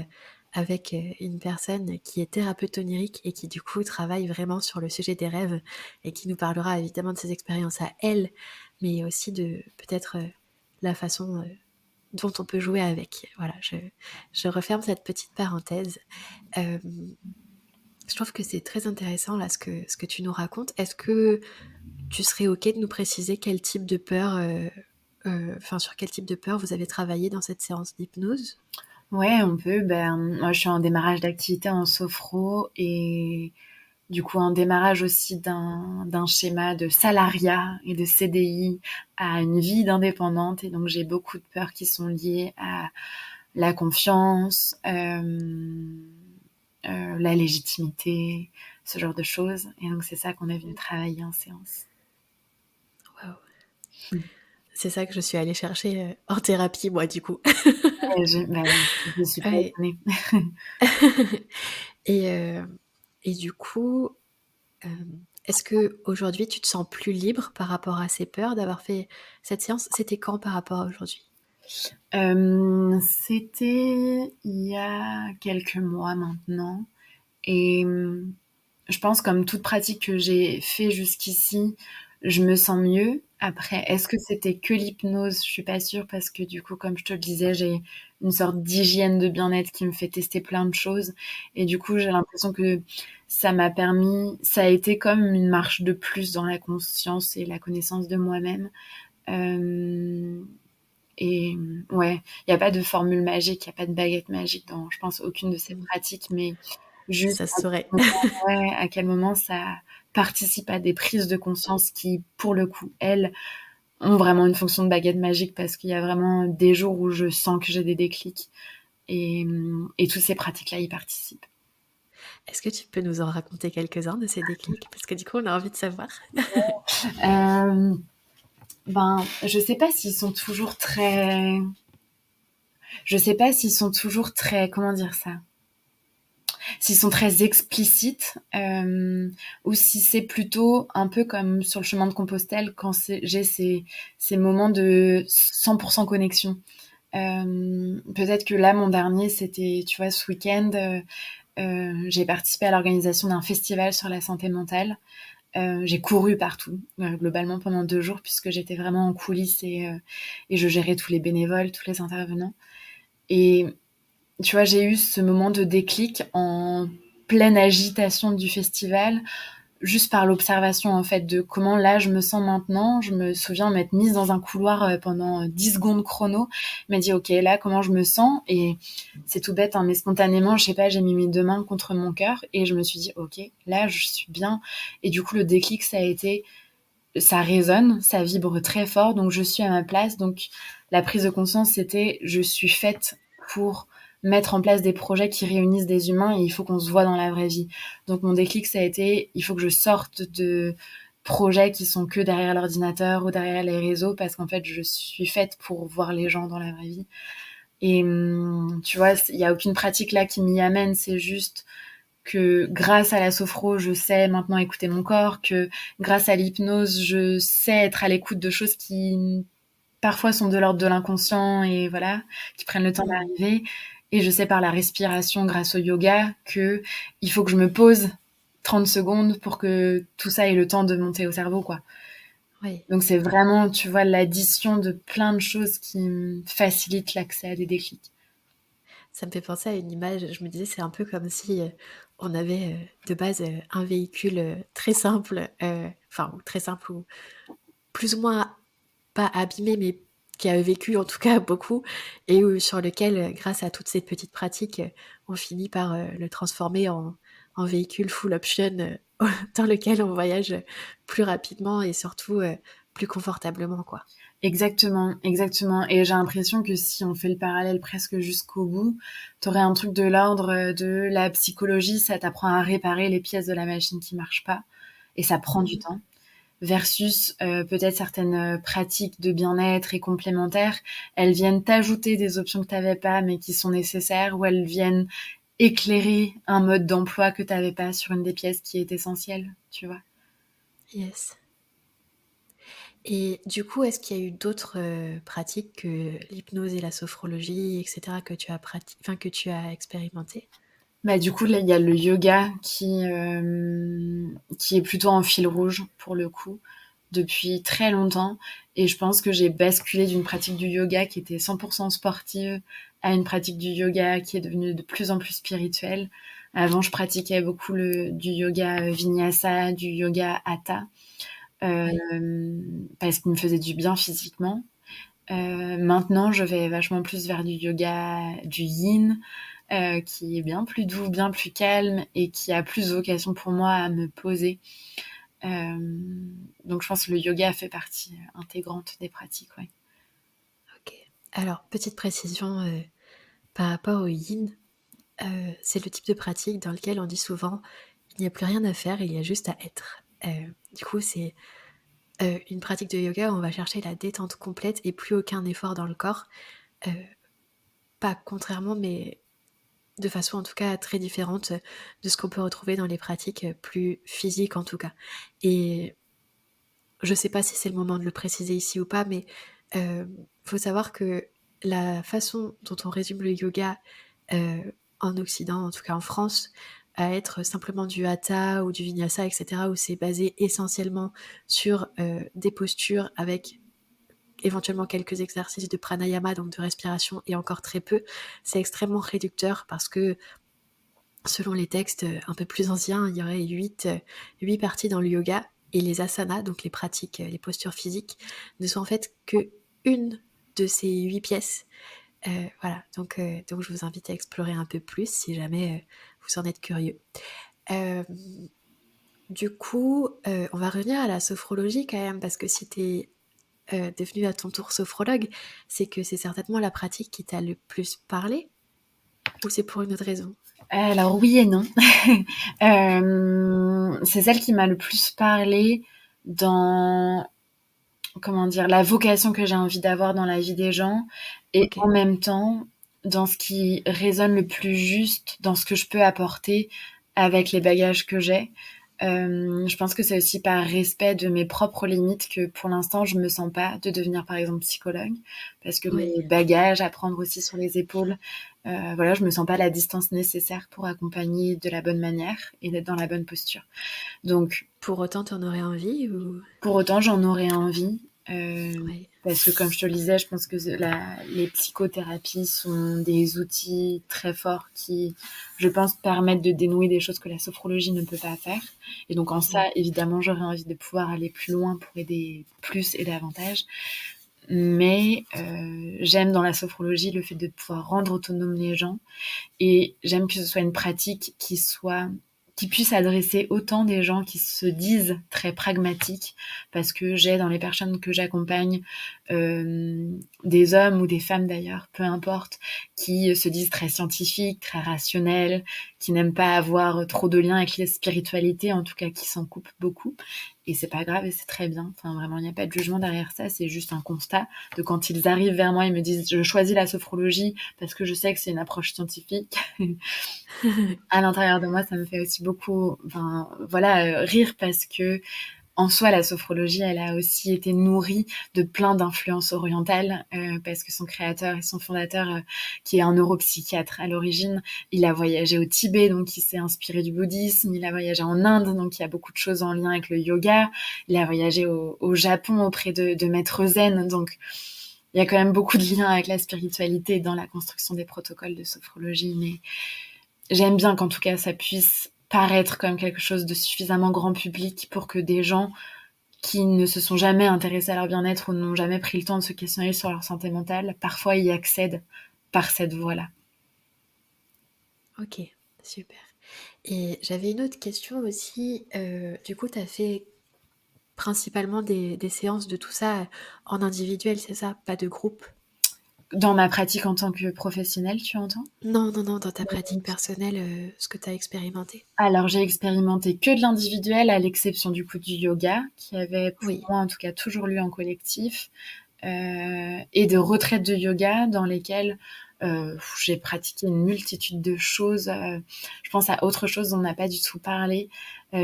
S1: avec une personne qui est thérapeute onirique et qui du coup travaille vraiment sur le sujet des rêves et qui nous parlera évidemment de ses expériences à elle, mais aussi de peut-être la façon dont on peut jouer avec. Voilà, je referme cette petite parenthèse. Euh, je trouve que c'est très intéressant là ce que tu nous racontes. Est-ce que tu serais ok de nous préciser quel type de peur, enfin sur quel type de peur vous avez travaillé dans cette séance d'hypnose?
S2: Ouais, on peut. Ben, moi, je suis en démarrage d'activité en sophro et du coup, un démarrage aussi d'un schéma de salariat et de CDI à une vie d'indépendante. Et donc, j'ai beaucoup de peurs qui sont liées à la confiance, la légitimité, ce genre de choses. Et donc, c'est ça qu'on est venu travailler en séance.
S1: Waouh. C'est ça que je suis allée chercher en thérapie, moi, du coup.
S2: Je suis pas
S1: Ouais.
S2: étonnée.
S1: Et, et du coup, euh, est-ce que aujourd'hui tu te sens plus libre par rapport à ces peurs d'avoir fait cette séance? C'était quand par rapport à aujourd'hui?
S2: C'était il y a quelques mois maintenant. Et je pense comme toute pratique que j'ai fait jusqu'ici, je me sens mieux. Après, est-ce que c'était que l'hypnose? Je suis pas sûre parce que du coup, comme je te le disais, j'ai une sorte d'hygiène de bien-être qui me fait tester plein de choses. Et du coup, j'ai l'impression que ça a été comme une marche de plus dans la conscience et la connaissance de moi-même. Euh, et ouais, il n'y a pas de formule magique, il n'y a pas de baguette magique dans, je pense, aucune de ces pratiques, mais juste
S1: Ça se saurait.
S2: ouais, à quel moment ça participe à des prises de conscience qui, pour le coup, elles, ont vraiment une fonction de baguette magique parce qu'il y a vraiment des jours où je sens que j'ai des déclics et toutes ces pratiques-là y participent.
S1: Est-ce que tu peux nous en raconter quelques-uns de ces déclics? Parce que du coup, on a envie de savoir.
S2: Euh, ben, je sais pas s'ils sont toujours très, comment dire ça? S'ils sont très explicites, ou si c'est plutôt un peu comme sur le chemin de Compostelle quand j'ai ces moments de 100% connexion. Peut-être que là, mon dernier, c'était, tu vois, ce week-end, j'ai participé à l'organisation d'un festival sur la santé mentale. J'ai couru partout, globalement pendant 2 jours, puisque j'étais vraiment en coulisses et je gérais tous les bénévoles, tous les intervenants. Et tu vois, j'ai eu ce moment de déclic en pleine agitation du festival, juste par l'observation en fait de comment là je me sens maintenant. Je me souviens m'être mise dans un couloir pendant 10 secondes chrono, m'a dit ok là comment je me sens et c'est tout bête hein, mais spontanément je sais pas j'ai mis mes 2 mains contre mon cœur et je me suis dit ok là je suis bien et du coup le déclic ça a été ça résonne, ça vibre très fort donc je suis à ma place donc la prise de conscience c'était je suis faite pour mettre en place des projets qui réunissent des humains et il faut qu'on se voit dans la vraie vie. Donc mon déclic, ça a été, il faut que je sorte de projets qui sont que derrière l'ordinateur ou derrière les réseaux parce qu'en fait, je suis faite pour voir les gens dans la vraie vie. Et tu vois, il n'y a aucune pratique là qui m'y amène, c'est juste que grâce à la sophro, je sais maintenant écouter mon corps, que grâce à l'hypnose, je sais être à l'écoute de choses qui parfois sont de l'ordre de l'inconscient et voilà, qui prennent le temps
S1: Mm.
S2: d'arriver. Et je sais par la respiration grâce au yoga que il faut que je me pose 30 secondes pour que tout ça ait le temps de monter au cerveau, quoi.
S1: Oui,
S2: Donc c'est vraiment, tu vois, l'addition de plein de choses qui facilitent l'accès à des déclics.
S1: ça me fait penser à une image. Je me disais, c'est un peu comme si on avait de base un véhicule très simple, enfin, ou très simple, ou plus ou moins pas abîmé, mais qui a vécu en tout cas beaucoup, et sur lequel, grâce à toutes ces petites pratiques, on finit par le transformer en véhicule full option dans lequel on voyage plus rapidement et surtout plus confortablement, quoi.
S2: Exactement, exactement. Et j'ai l'impression que si on fait le parallèle presque jusqu'au bout, t'aurais un truc de l'ordre de la psychologie, ça t'apprend à réparer les pièces de la machine qui marchent pas, et ça prend du
S1: Mhm.
S2: temps. Versus peut-être certaines pratiques de bien-être et complémentaires, elles viennent t'ajouter des options que t'avais pas mais qui sont nécessaires, ou elles viennent éclairer un mode d'emploi que t'avais pas sur une des pièces qui est essentielle, tu vois.
S1: Yes. Et du coup, est-ce qu'il y a eu d'autres pratiques que l'hypnose et la sophrologie, etc., que tu as enfin, que tu as expérimenté?
S2: Bah du coup là il y a le yoga qui est plutôt en fil rouge pour le coup depuis très longtemps et je pense que j'ai basculé d'une pratique du yoga qui était 100% sportive à une pratique du yoga qui est devenue de plus en plus spirituelle. Avant je pratiquais beaucoup du yoga vinyasa, du yoga hatha
S1: Oui.
S2: parce qu'il me faisait du bien physiquement. Maintenant, je vais vachement plus vers du yoga, du yin, qui est bien plus doux, bien plus calme et qui a plus vocation pour moi à me poser. Euh, donc, je pense que le yoga fait partie intégrante des pratiques, ouais.
S1: Ok. Alors, petite précision par rapport au yin, c'est le type de pratique dans lequel on dit souvent il n'y a plus rien à faire, il y a juste à être. Du coup, c'est une pratique de yoga où on va chercher la détente complète et plus aucun effort dans le corps. Euh, Pas contrairement, mais de façon en tout cas très différente de ce qu'on peut retrouver dans les pratiques plus physiques en tout cas. Et je sais pas si c'est le moment de le préciser ici ou pas, mais euh, faut savoir que la façon dont on résume le yoga en Occident, en tout cas en France, à être simplement du hatha ou du vinyasa, etc., où c'est basé essentiellement sur des postures avec éventuellement quelques exercices de pranayama, donc de respiration, et encore très peu, c'est extrêmement réducteur parce que selon les textes un peu plus anciens, il y aurait 8 parties dans le yoga, et les asanas, donc les pratiques, les postures physiques, ne sont en fait que une de ces 8 pièces. Voilà, donc je vous invite à explorer un peu plus si jamais vous en êtes curieux. Euh, du coup, on va revenir à la sophrologie quand même, parce que si t'es devenue à ton tour sophrologue, c'est que c'est certainement la pratique qui t'a le plus parlé, ou c'est pour une autre raison?
S2: Alors oui et non. C'est celle qui m'a le plus parlé dans, comment dire, la vocation que j'ai envie d'avoir dans la vie des gens, et
S1: Ok.
S2: en même temps dans ce qui résonne le plus juste dans ce que je peux apporter avec les bagages que j'ai. Je pense que c'est aussi par respect de mes propres limites que pour l'instant je me sens pas de devenir par exemple psychologue, parce que
S1: Oui.
S2: mes bagages à prendre aussi sur les épaules, voilà, je me sens pas la distance nécessaire pour accompagner de la bonne manière et d'être dans la bonne posture. Donc
S1: Pour autant, t'en aurais envie ou...
S2: pour autant, j'en aurais envie,
S1: Oui.
S2: parce que comme je te le disais, je pense que les psychothérapies sont des outils très forts qui, je pense, permettent de dénouer des choses que la sophrologie ne peut pas faire. Et donc en ça,
S1: Mm.
S2: évidemment, j'aurais envie de pouvoir aller plus loin pour aider plus et davantage. Mais j'aime dans la sophrologie le fait de pouvoir rendre autonome les gens, et j'aime que ce soit une pratique qui puisse adresser autant des gens qui se disent très pragmatiques, parce que j'ai dans les personnes que j'accompagne des hommes ou des femmes d'ailleurs, peu importe, qui se disent très scientifiques, très rationnels, qui n'aiment pas avoir trop de liens avec les spiritualités, en tout cas qui s'en coupent beaucoup. Et c'est pas grave et c'est très bien. Enfin, vraiment, il n'y a pas de jugement derrière ça. C'est juste un constat de quand ils arrivent vers moi, ils me disent, je choisis la sophrologie parce que je sais que c'est une approche scientifique. À l'intérieur de moi, ça me fait aussi beaucoup, enfin, voilà, rire, parce que en soi, la sophrologie, elle a aussi été nourrie de plein d'influences orientales, parce que son créateur et son fondateur, qui est un neuropsychiatre à l'origine, il a voyagé au Tibet, donc il s'est inspiré du bouddhisme. Il a voyagé en Inde, donc il y a beaucoup de choses en lien avec le yoga. Il a voyagé au Japon auprès de maîtres zen, donc il y a quand même beaucoup de liens avec la spiritualité dans la construction des protocoles de sophrologie. Mais j'aime bien qu'en tout cas ça puisse paraître comme quelque chose de suffisamment grand public pour que des gens qui ne se sont jamais intéressés à leur bien-être ou n'ont jamais pris le temps de se questionner sur leur santé mentale, parfois y accèdent par cette voie-là.
S1: Ok, super. Et j'avais une autre question aussi. Du coup, tu as fait principalement des séances de tout ça en individuel, c'est ça? Pas de groupe?
S2: Dans ma pratique en tant que professionnelle, tu entends?
S1: Non, non, non, dans ta pratique personnelle, ce que tu as expérimenté.
S2: Alors, j'ai expérimenté que de l'individuel, à l'exception du coup du yoga, qui avait pour
S1: Oui.
S2: moi en tout cas toujours lieu en collectif, et de retraites de yoga dans lesquelles j'ai pratiqué une multitude de choses. Je pense à autre chose dont on n'a pas du tout parlé,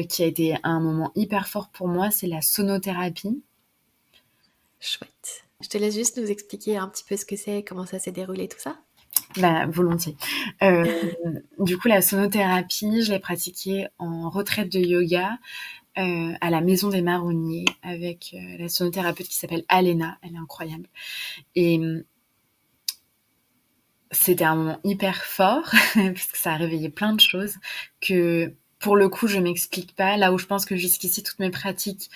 S2: qui a été un moment hyper fort pour moi, c'est la sonothérapie.
S1: Chouette. Je te laisse juste nous expliquer un petit peu ce que c'est, comment ça s'est déroulé, tout ça.
S2: Bah, volontiers. Euh, du coup, la sonothérapie, je l'ai pratiquée en retraite de yoga, à la Maison des Marronniers, avec la sonothérapeute qui s'appelle Alena. Elle est incroyable. Et c'était un moment hyper fort, puisque ça a réveillé plein de choses que, pour le coup, je m'explique pas. Là où je pense que jusqu'ici, toutes mes pratiques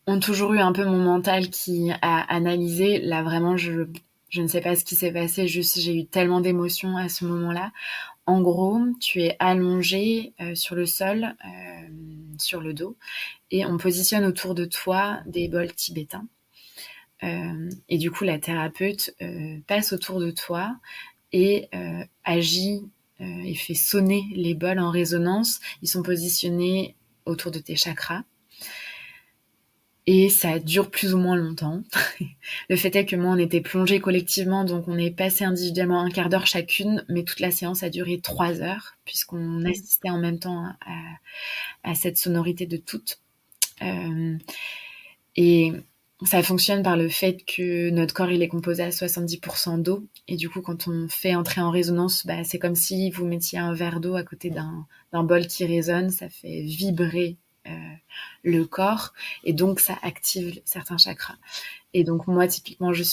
S2: ont toujours eu un peu mon mental qui a analysé. Là, vraiment, je ne sais pas ce qui s'est passé, juste j'ai eu tellement d'émotions à ce moment-là. En gros, tu es allongé sur le sol, sur le dos, et on positionne autour de toi des bols tibétains. Et du coup, la thérapeute passe autour de toi et agit et fait sonner les bols en résonance. Ils sont positionnés autour de tes chakras. Et ça dure plus ou moins longtemps. Le fait est que moi, on était plongés collectivement, donc on est passé individuellement un quart d'heure chacune, mais toute la séance a duré 3 heures, puisqu'on
S1: Mm.
S2: assistait en même temps à cette sonorité de toutes. Et ça fonctionne par le fait que notre corps, il est composé à 70% d'eau. Et du coup, quand on fait entrer en résonance, bah, c'est comme si vous mettiez un verre d'eau à côté d'un bol qui résonne. Ça fait vibrer euh, le corps. Et donc, ça active certains chakras. Et donc, moi, typiquement, je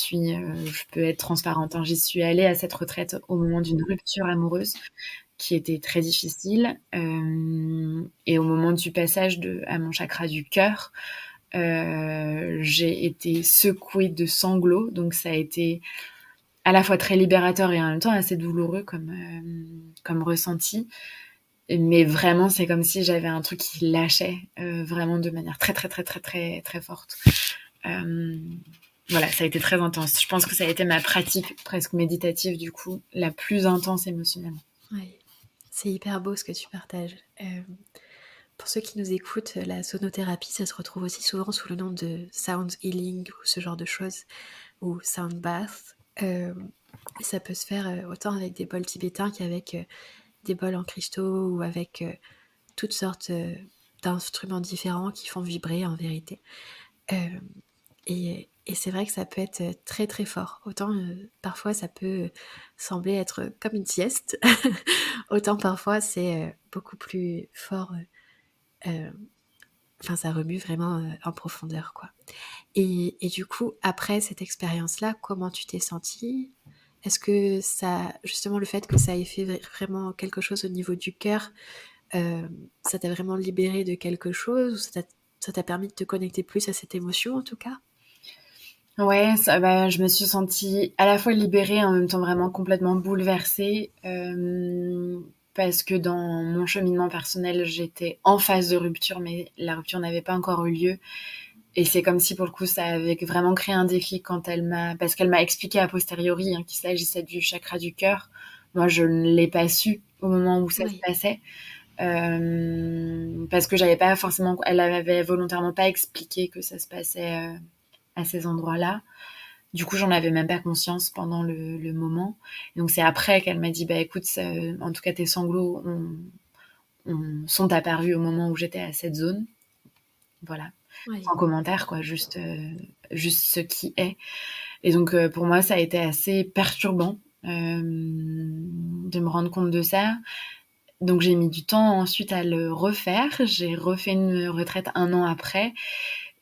S2: peux être transparente, hein. J'y suis allée à cette retraite au moment d'une rupture amoureuse qui était très difficile. Et au moment du passage à mon chakra du cœur, j'ai été secouée de sanglots, donc ça a été à la fois très libérateur et en même temps assez douloureux comme ressenti. Mais vraiment, c'est comme si j'avais un truc qui lâchait vraiment de manière très très très très très très forte. Euh, voilà, ça a été très intense. Je pense que ça a été ma pratique presque méditative du coup, la plus intense émotionnellement.
S1: Ouais. C'est hyper beau ce que tu partages. Pour ceux qui nous écoutent, la sonothérapie, ça se retrouve aussi souvent sous le nom de sound healing ou ce genre de choses, ou sound bath. Et ça peut se faire autant avec des bols tibétains qu'avec des bols en cristaux ou avec toutes sortes d'instruments différents qui font vibrer en vérité. Euh, et c'est vrai que ça peut être très très fort. Autant parfois ça peut sembler être comme une sieste, autant parfois c'est beaucoup plus fort. Enfin, ça remue vraiment en profondeur, quoi. Et du coup, après cette expérience-là, comment tu t'es sentie? Est-ce que ça, justement, le fait que ça ait fait vraiment quelque chose au niveau du cœur, euh, ça t'a vraiment libéré de quelque chose ou ça t'a permis de te connecter plus à cette émotion, en tout cas?
S2: Ouais, bah, je me suis sentie à la fois libérée et en même temps vraiment complètement bouleversée parce que dans mon cheminement personnel, j'étais en phase de rupture, mais la rupture n'avait pas encore eu lieu. Et c'est comme si pour le coup, ça avait vraiment créé un déclic parce qu'elle m'a expliqué a posteriori hein, qu'il s'agissait du chakra du cœur. Moi, je ne l'ai pas su au moment où ça se
S1: Oui,
S2: passait. Parce que j'avais pas forcément, elle avait volontairement pas expliqué que ça se passait à ces endroits-là. Du coup, j'en avais même pas conscience pendant le moment. Et donc c'est après qu'elle m'a dit, bah écoute, en tout cas tes sanglots sont apparus au moment où j'étais à cette zone. Voilà,
S1: oui,
S2: sans commentaire quoi, juste ce qui est. Et donc pour moi, ça a été assez perturbant de me rendre compte de ça. Donc j'ai mis du temps ensuite à le refaire. J'ai refait une retraite 1 an après.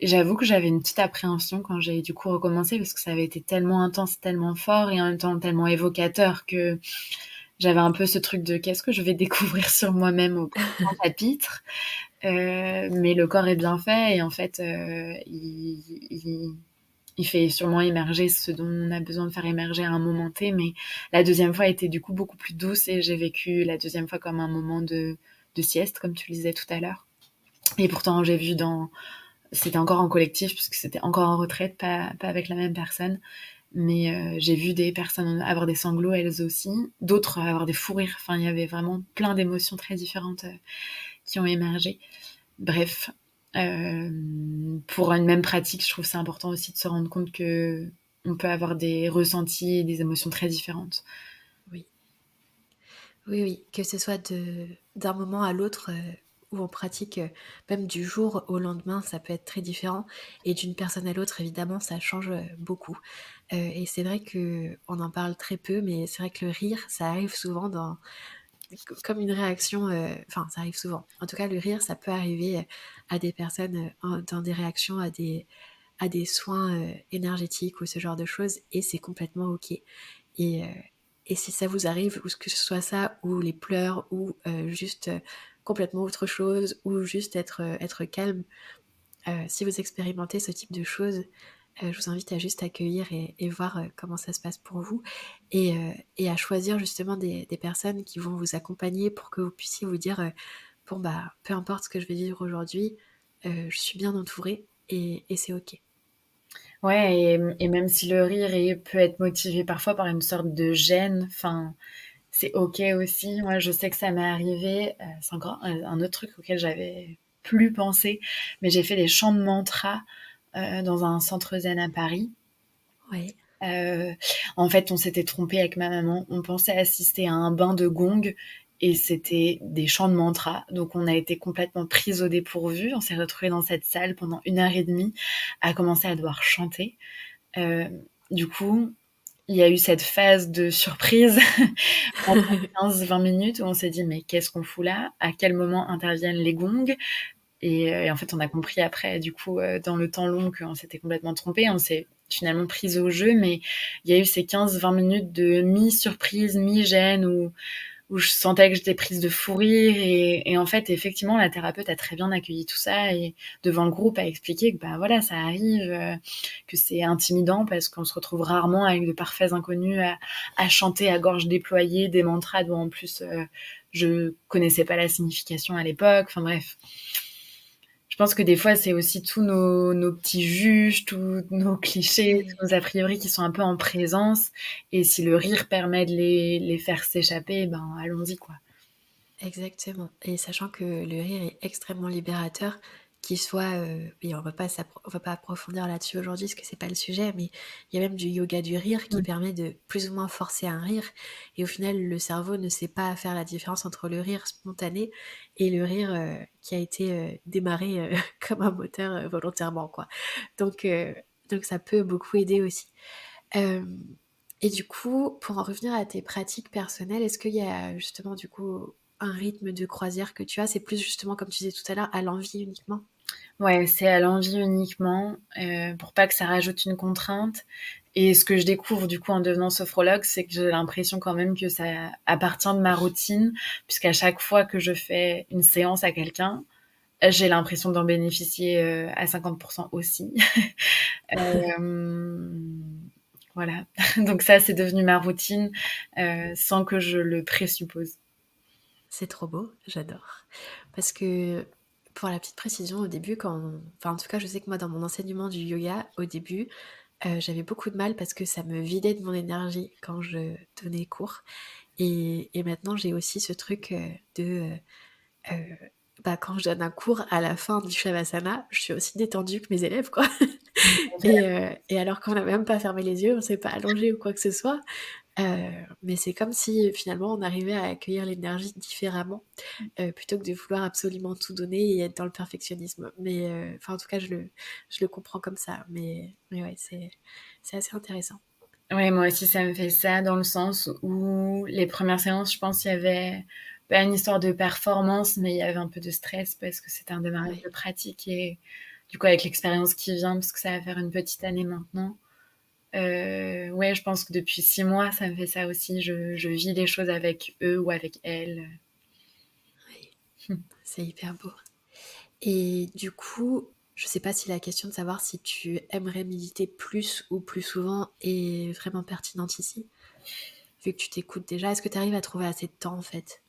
S2: J'avoue que j'avais une petite appréhension quand j'ai du coup recommencé parce que ça avait été tellement intense, tellement fort et en même temps tellement évocateur que j'avais un peu ce truc de qu'est-ce que je vais découvrir sur moi-même au prochain chapitre. Mais le corps est bien fait et en fait, il fait sûrement émerger ce dont on a besoin de faire émerger à un moment T. Mais la deuxième fois était du coup beaucoup plus douce et j'ai vécu la deuxième fois comme un moment de sieste, comme tu le disais tout à l'heure. Et pourtant, j'ai vu c'était encore en collectif puisque c'était encore en retraite, pas avec la même personne. Mais j'ai vu des personnes avoir des sanglots elles aussi, d'autres avoir des fous rires. Enfin, il y avait vraiment plein d'émotions très différentes qui ont émergé. Bref, pour une même pratique, je trouve c'est important aussi de se rendre compte que on peut avoir des ressentis et des émotions très différentes.
S1: oui. Oui, oui, que ce soit d'un moment à l'autre où on pratique, même du jour au lendemain, ça peut être très différent. Et d'une personne à l'autre, évidemment, ça change beaucoup. Et c'est vrai que on en parle très peu, mais c'est vrai que le rire, ça arrive souvent comme une réaction. Enfin, ça arrive souvent. En tout cas, le rire, ça peut arriver à des personnes dans des réactions à des soins énergétiques ou ce genre de choses, et c'est complètement ok. Et, euh, et si ça vous arrive, ou que ce soit ça, ou les pleurs, ou juste complètement autre chose, ou juste être calme, si vous expérimentez ce type de choses, je vous invite à juste accueillir et voir comment ça se passe pour vous, et à choisir justement des personnes qui vont vous accompagner pour que vous puissiez vous dire, bon bah, peu importe ce que je vais vivre aujourd'hui, je suis bien entourée, et c'est ok.
S2: Ouais, et même si le rire peut être motivé parfois par une sorte de gêne, enfin, c'est ok aussi. Moi, je sais que ça m'est arrivé. C'est encore un autre truc auquel j'avais plus pensé, mais j'ai fait des chants de mantra dans un centre zen à Paris.
S1: Ouais,
S2: Euh, En fait, on s'était trompé avec ma maman. On pensait assister à un bain de gong et c'était des chants de mantra. Donc on a été complètement pris au dépourvu. On s'est retrouvés dans cette salle pendant 1 heure et demie à commencer à devoir chanter. Euh, du coup, il y a eu cette phase de surprise pendant 15-20 minutes où on s'est dit mais qu'est-ce qu'on fout là? À quel moment interviennent les gongs? Et en fait, on a compris après, du coup, dans le temps long, qu'on s'était complètement trompé. On s'est finalement pris au jeu, mais il y a eu ces 15-20 minutes de mi-surprise, mi-gêne où je sentais que j'étais prise de fou rire. Et en fait, effectivement, la thérapeute a très bien accueilli tout ça et devant le groupe a expliqué que bah voilà, ça arrive, que c'est intimidant parce qu'on se retrouve rarement avec de parfaits inconnus à chanter à gorge déployée des mantras dont en plus je connaissais pas la signification à l'époque. Enfin bref. Je pense que des fois, c'est aussi tous nos petits juges, tous nos clichés,
S1: Oui.
S2: tous nos a priori qui sont un peu en présence. Et si le rire permet de les faire s'échapper, ben allons-y, quoi.
S1: Exactement. Et sachant que le rire est extrêmement libérateur, qu'il soit, et on va pas approfondir là-dessus aujourd'hui parce que c'est pas le sujet, mais il y a même du yoga du rire qui
S2: Mm.
S1: permet de plus ou moins forcer un rire. Et au final, le cerveau ne sait pas faire la différence entre le rire spontané et le rire qui a été démarré comme un moteur volontairement, quoi. Donc, euh, donc ça peut beaucoup aider aussi. Euh, et du coup, pour en revenir à tes pratiques personnelles, est-ce qu'il y a justement du coup un rythme de croisière que tu as? C'est plus justement, comme tu disais tout à l'heure, à l'envie uniquement?
S2: Ouais, c'est à l'envie uniquement, pour pas que ça rajoute une contrainte. Et ce que je découvre du coup en devenant sophrologue, c'est que j'ai l'impression quand même que ça appartient de ma routine, puisqu'à chaque fois que je fais une séance à quelqu'un, j'ai l'impression d'en bénéficier à 50% aussi. Euh, voilà. Donc ça, c'est devenu ma routine sans que je le présuppose.
S1: C'est trop beau, j'adore. Parce que, pour la petite précision, au début, enfin en tout cas, je sais que moi, dans mon enseignement du yoga, au début, j'avais beaucoup de mal parce que ça me vidait de mon énergie quand je donnais cours. Et maintenant, j'ai aussi ce truc de euh, bah, quand je donne un cours à la fin du Shavasana, je suis aussi détendue que mes élèves, quoi. Et alors qu'on n'a même pas fermé les yeux, on s'est pas allongé ou quoi que ce soit. Mais c'est comme si finalement on arrivait à accueillir l'énergie différemment, plutôt que de vouloir absolument tout donner et être dans le perfectionnisme. Mais enfin, en tout cas, je le comprends comme ça. Mais ouais, c'est assez intéressant.
S2: Ouais, moi aussi, ça me fait ça dans le sens où les premières séances, je pense, il y avait pas une histoire de performance, mais il y avait un peu de stress parce que c'était un démarrage
S1: Ouais.
S2: de pratique et du coup, avec l'expérience qui vient, parce que ça va faire une petite année maintenant. Ouais, je pense que depuis 6 mois, ça me fait ça aussi. Je vis les choses avec eux ou avec elles.
S1: Ouais, c'est hyper beau. Et du coup, je sais pas si la question de savoir si tu aimerais méditer plus ou plus souvent est vraiment pertinente ici, vu que tu t'écoutes déjà. Est-ce que tu arrives à trouver assez de temps en fait?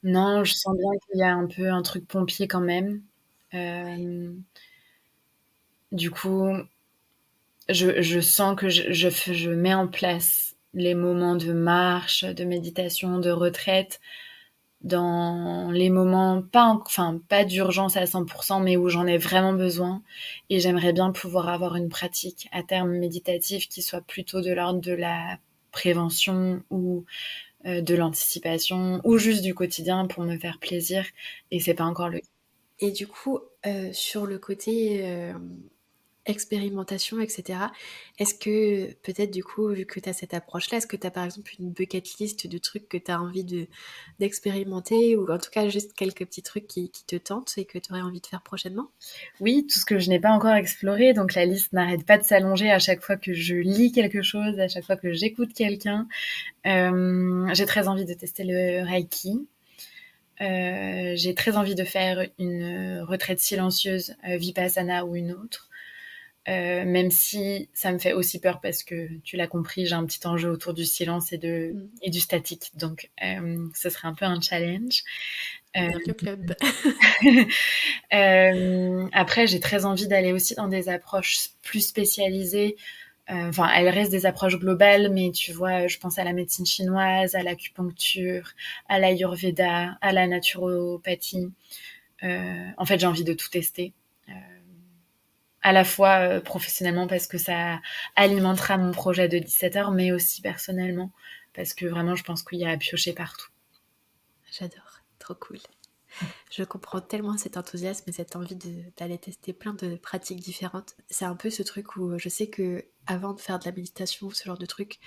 S2: Non, je sens bien qu'il y a un peu un truc pompier quand même.
S1: Ouais.
S2: Euh, du coup, je sens que je mets en place les moments de marche, de méditation, de retraite dans les moments enfin pas d'urgence à 100%, mais où j'en ai vraiment besoin. Et j'aimerais bien pouvoir avoir une pratique à terme méditative qui soit plutôt de l'ordre de la prévention ou de l'anticipation ou juste du quotidien pour me faire plaisir. Et c'est pas encore le cas.
S1: Et du coup, sur le côté expérimentation, etc., est-ce que peut-être du coup, vu que tu as cette approche-là, est-ce que tu as par exemple une bucket list de trucs que tu as envie d'expérimenter ou en tout cas juste quelques petits trucs qui te tentent et que tu aurais envie de faire prochainement?
S2: Oui, tout ce que je n'ai pas encore exploré, donc la liste n'arrête pas de s'allonger à chaque fois que je lis quelque chose, à chaque fois que j'écoute quelqu'un. J'ai très envie de tester le Reiki. J'ai très envie de faire une retraite silencieuse, Vipassana ou une autre. Même si ça me fait aussi peur parce que tu l'as compris, j'ai un petit enjeu autour du silence
S1: Mm.
S2: et du statique. Donc, ce serait un peu un challenge. Euh,
S1: Bienvenue au club.
S2: après, j'ai très envie d'aller aussi dans des approches plus spécialisées. Enfin, elles restent des approches globales, mais tu vois, je pense à la médecine chinoise, à l'acupuncture, à l'ayurveda, à la naturopathie. En fait, j'ai envie de tout tester. Euh, à la fois professionnellement parce que ça alimentera mon projet de 17 heures, mais aussi personnellement parce que vraiment, je pense qu'il y a à piocher partout.
S1: J'adore, trop cool. Je comprends tellement cet enthousiasme et cette envie d'aller tester plein de pratiques différentes. C'est un peu ce truc où je sais que avant de faire de la méditation, ce genre de truc,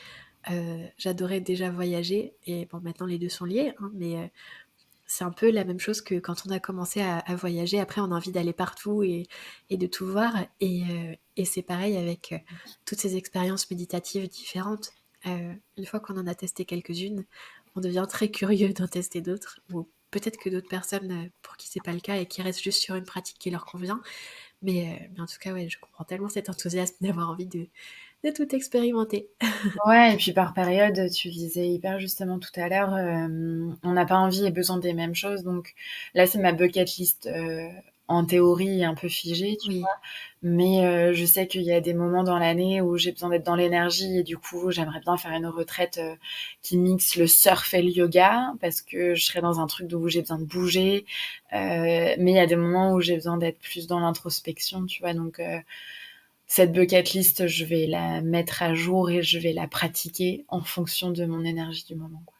S1: j'adorais déjà voyager. Et bon, maintenant les deux sont liés, hein, mais c'est un peu la même chose que quand on a commencé à voyager. Après, on a envie d'aller partout et de tout voir. Et c'est pareil avec toutes ces expériences méditatives différentes. Une fois qu'on en a testé quelques-unes, on devient très curieux d'en tester d'autres. Ou peut-être que d'autres personnes pour qui c'est pas le cas et qui restent juste sur une pratique qui leur convient. Mais en tout cas, ouais, je comprends tellement cet enthousiasme d'avoir envie de tout expérimenter.
S2: Ouais, et puis par période, tu disais hyper justement tout à l'heure, on n'a pas envie et besoin des mêmes choses. Donc là, c'est ma bucket list en théorie un peu figée, tu vois.
S1: Oui,
S2: Mais je sais qu'il y a des moments dans l'année où j'ai besoin d'être dans l'énergie et du coup, j'aimerais bien faire une retraite qui mixe le surf et le yoga parce que je serais dans un truc où j'ai besoin de bouger. Mais il y a des moments où j'ai besoin d'être plus dans l'introspection, tu vois. Donc cette bucket list, je vais la mettre à jour et je vais la pratiquer en fonction de mon énergie du moment, quoi.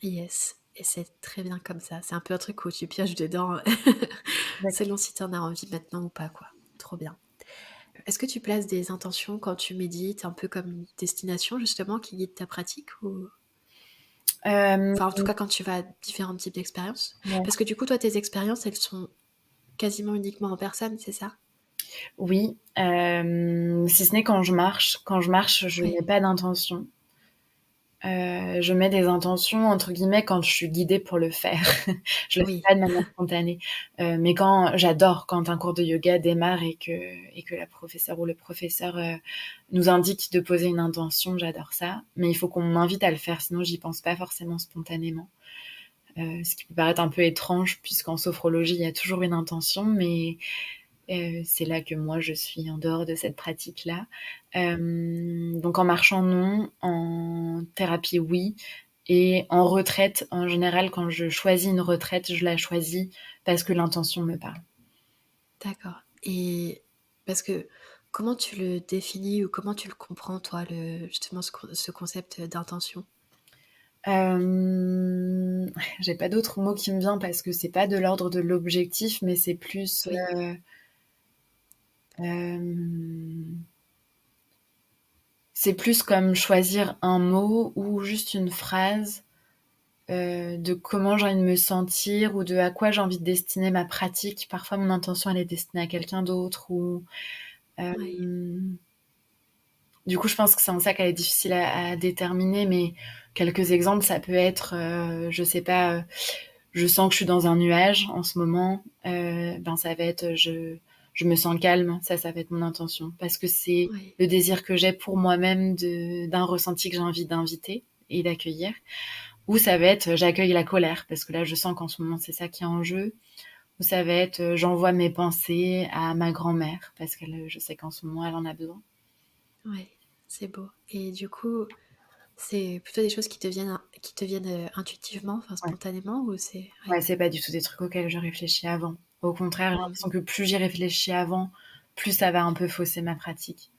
S1: yes. Et c'est très bien comme ça. C'est un peu un truc où tu pioches dedans
S2: D'accord.
S1: selon si tu en as envie maintenant ou pas, quoi. Trop bien. Est-ce que tu places des intentions quand tu médites, un peu comme une destination justement qui guide ta pratique ou...
S2: Euh,
S1: Enfin, en tout cas, quand tu vas à différents types d'expériences.
S2: ouais.
S1: Parce que du coup, toi, tes expériences, elles sont quasiment uniquement en personne, c'est ça?
S2: Oui, si ce n'est quand je marche. Quand je marche, je
S1: Oui.
S2: n'ai pas d'intention. Je mets des intentions entre guillemets quand je suis guidée pour le faire. Je le fais
S1: Oui.
S2: pas de manière spontanée. Mais quand j'adore quand un cours de yoga démarre et que la professeure ou le professeur nous indique de poser une intention, j'adore ça. Mais il faut qu'on m'invite à le faire, sinon j'y pense pas forcément spontanément. Ce qui peut paraître un peu étrange puisqu'en sophrologie il y a toujours une intention, mais c'est là que moi je suis en dehors de cette pratique-là. Donc en marchant, non. En thérapie, oui. Et en retraite, en général, quand je choisis une retraite, je la choisis parce que l'intention me parle.
S1: D'accord. Et parce que comment tu le définis ou comment tu le comprends, toi, justement, ce concept d'intention?
S2: Euh, j'ai pas d'autre mot qui me vient parce que c'est pas de l'ordre de l'objectif, mais c'est plus,
S1: Oui.
S2: euh, c'est plus comme choisir un mot ou juste une phrase de comment j'ai envie de me sentir ou de à quoi j'ai envie de destiner ma pratique. Parfois, mon intention, elle est destinée à quelqu'un d'autre. Ou
S1: Oui.
S2: du coup, je pense que c'est en ça qu'elle est difficile à déterminer. Mais quelques exemples, ça peut être, je sais pas, je sens que je suis dans un nuage en ce moment. Ben, ça va être, je me sens calme. Ça va être mon intention parce que c'est
S1: Oui.
S2: le désir que j'ai pour moi-même d'un ressenti que j'ai envie d'inviter et d'accueillir. Ou ça va être j'accueille la colère, parce que là je sens qu'en ce moment c'est ça qui est en jeu. Ou ça va être j'envoie mes pensées à ma grand-mère, parce que je sais qu'en ce moment elle en a besoin.
S1: Oui. C'est beau. Et du coup, c'est plutôt des choses qui te viennent intuitivement, enfin
S2: Ouais.
S1: spontanément, ou c'est... Oui.
S2: Ouais, c'est pas du tout des trucs auxquels je réfléchis avant. Au contraire, j'ai
S1: Hmm.
S2: l'impression que plus j'y réfléchis avant, plus ça va un peu fausser ma pratique.